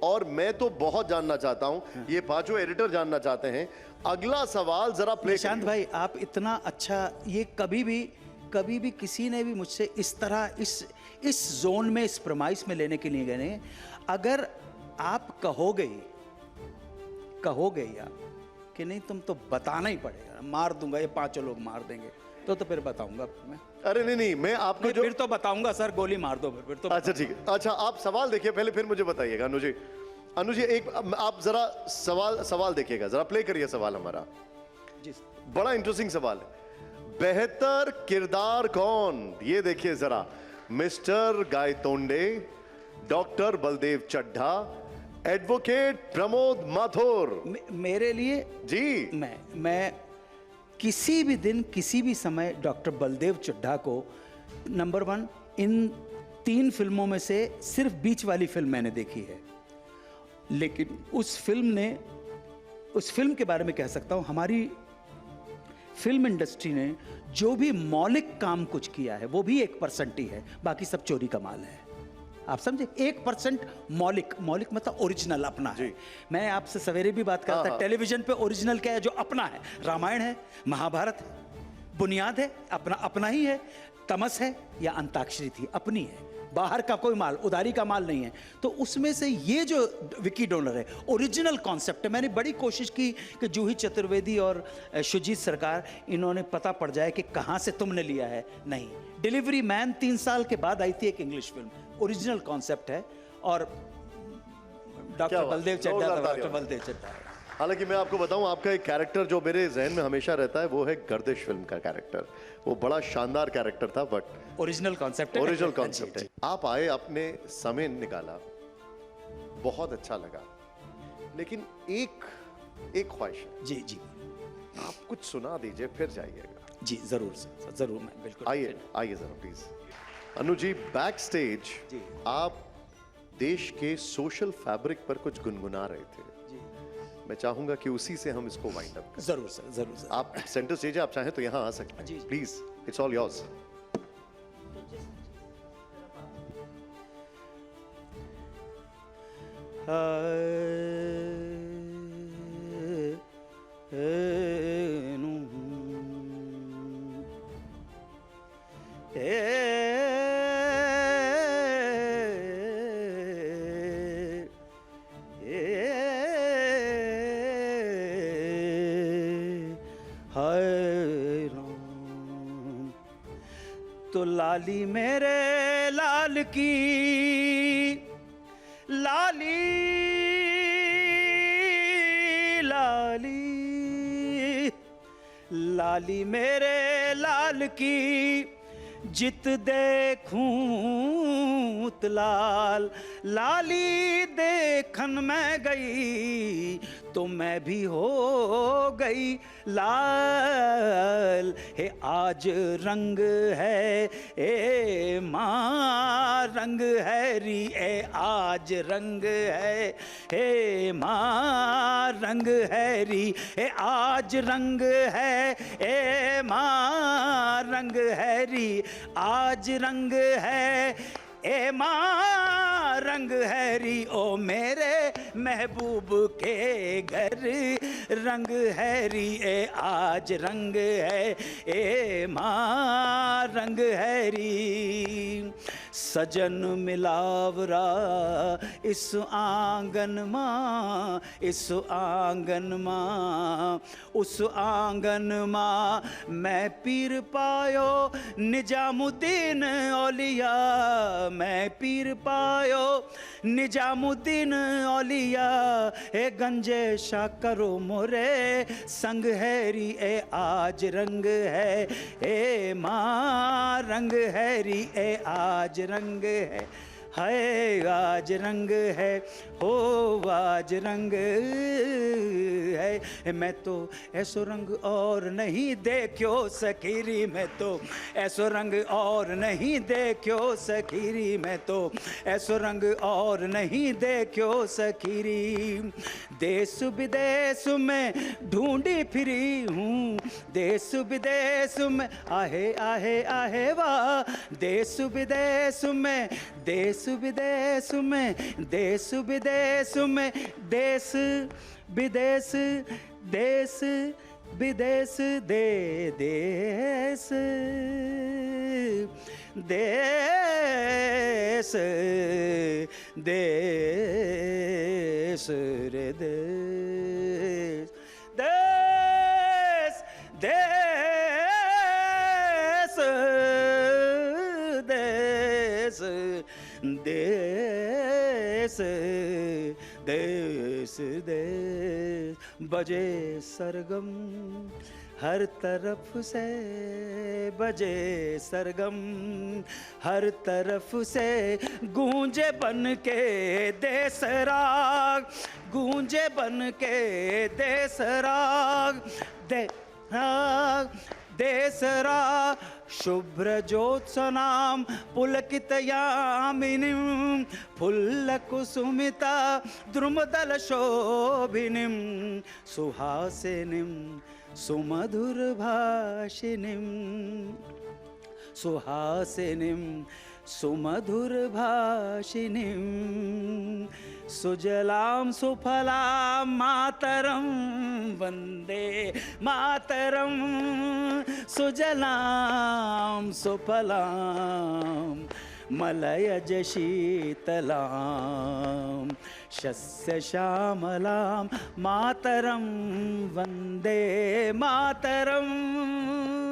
और मैं तो बहुत जानना चाहता हूं, ये पांचों एडिटर जानना चाहते हैं। अगला सवाल जरा प्ले। निशांत भाई, आप इतना अच्छा, ये कभी भी किसी ने भी मुझसे इस तरह इस जोन में, इस प्रमाइस में लेने के लिए गए नहीं। अगर आप कहोगे आप कि नहीं तुम तो बताना ही पड़ेगा, मार दूंगा, ये पांचों लोग मार देंगे, तो फिर बताऊंगा मैं। अरे नहीं, मैं आपको जो फिर तो बताऊंगा सर, गोली मार दो फिर तो। अच्छा ठीक है, अच्छा आप सवाल देखिए पहले, फिर मुझे बताइएगा। अनु जी एक आप जरा सवाल देखिएगा, जरा प्ले करिए सवाल हमारा। जी, बड़ा इंटरेस्टिंग सवाल है। बेहतर किरदार कौन, ये देखिए जरा। Mister Gaitonde, doctor Baldev Chadha, advocate Pramod Mathur. मेरे लिए जी, मैं किसी भी दिन किसी भी समय डॉक्टर बलदेव चड्ढा को नंबर 1, इन 3 फिल्मों में से सिर्फ बीच वाली फिल्म मैंने देखी है, लेकिन उस फिल्म के बारे में कह सकता हूं, हमारी फिल्म इंडस्ट्री ने जो भी मौलिक काम कुछ किया है वो भी 1% ही है, बाकी सब चोरी का माल है। आप समझे, 1% मौलिक मतलब ओरिजिनल, अपना है। मैं आपसे सवेरे भी बात करता था, टेलीविजन पे ओरिजिनल क्या है, जो अपना है। रामायण है, महाभारत है, बुनियाद है, अपना ही है। तमस है या अंताक्षरी थी, अपनी है। बाहर का कोई माल, उधारी का माल नहीं है। तो उसमें से ये जो विकी डोनर है, ओरिजिनल कॉन्सेप्ट है। मैंने बड़ी कोशिश की कि जूही चतुर्वेदी और शुजीत सरकार, इन्होंने पता पड़ जाए कि कहाँ से तुमने लिया है। नहीं, डिलीवरी मैन 3 साल के बाद आई थी एक इंग्लिश फिल्म, ओरिजिनल कॉन्सेप्ट है। और डॉक्टर बलदेव चड्ढा था, डॉक्टर बलदेव चड्ढा है। हालांकि मैं आपको बताऊं, आपका एक कैरेक्टर जो मेरे जहन में हमेशा रहता है वो है गर्दिश फिल्म का कैरेक्टर। वो बड़ा शानदार कैरेक्टर था, बट ओरिजिनल कॉन्सेप्ट है। ओरिजिनल कॉन्सेप्ट है। आप आए, अपने समय निकाला, बहुत अच्छा लगा, लेकिन एक ख्वाहिश है। जी जी, आप कुछ सुना दीजिए फिर जाइएगा। जी जरूर सर, जरूर, मैं बिल्कुल। आइए जरा please. Anu ji, back stage ji. आप देश के सोशल फैब्रिक पर कुछ गुनगुना रहे थे। जी, मैं चाहूंगा कि उसी से हम इसको वाइंड अप करें। जरूर सर, जरूर सर। आप सेंटर स्टेज है, आप चाहें तो यहाँ आ सकते जी, हैं। जी। Please, it's all yours. तो लाली मेरे लाल की, लाली लाली लाली मेरे लाल की, जित देखूं लाल। लाली देखन मैं गई तो मैं भी हो गई लाल। हे आज रंग है ए माँ, रंग है री ए आज रंग है, हे माँ रंग है री ए आज रंग है, ए माँ रंग है री आज रंग है, ए माँ रंग है री। ओ मेरे महबूब के घर रंग है री ए आज रंग है, ए माँ रंग है री। सजन मिलावरा इस आंगन माँ, इस आंगन माँ, उस आंगन माँ मैं पीर पायो निजामुद्दीन औलिया, मैं पीर पायो निजामुद्दीन औलिया। ए गंजे शा करो मोरे संग है री ए आज रंग है, ए माँ रंग है री ए आज रंग है, आज रंग है, हो आज रंग है। मैं तो ऐसो रंग और नहीं देखो सखीरी, मैं तो ऐसो रंग और नहीं देखो सखीरी, मैं तो ऐसो रंग और नहीं देखो सखीरी। देश विदेश में ढूंढी फिरी हूँ, देश विदेश में आहे आहे आहे वाह। देश विदेश में, देश विदेश में, देश विदेश में, देश विदेश, देश विदेश, दे देश देश देश रे देश देश देश देश देश देश देश। बजे सरगम हर तरफ से, बजे सरगम हर तरफ से, गूंजे बन के देश राग, गूंजे बन के देश राग, दे राग देश राग। शुभ्र ज्योत्सनाम पुलकित यामिनीं, फुल्ल कुसुमिता द्रुमदल शोभिनीं, सुहासिनीं सुमधुर भाषिनीं, सुहासिनीं सुमधुर भाषिनीं, सुजलां सुफलां मातरं वन्दे मातरं, सुजलां सुफलां मलयज शीतलां शस्य श्यामलां मातरं वन्दे मातरम्।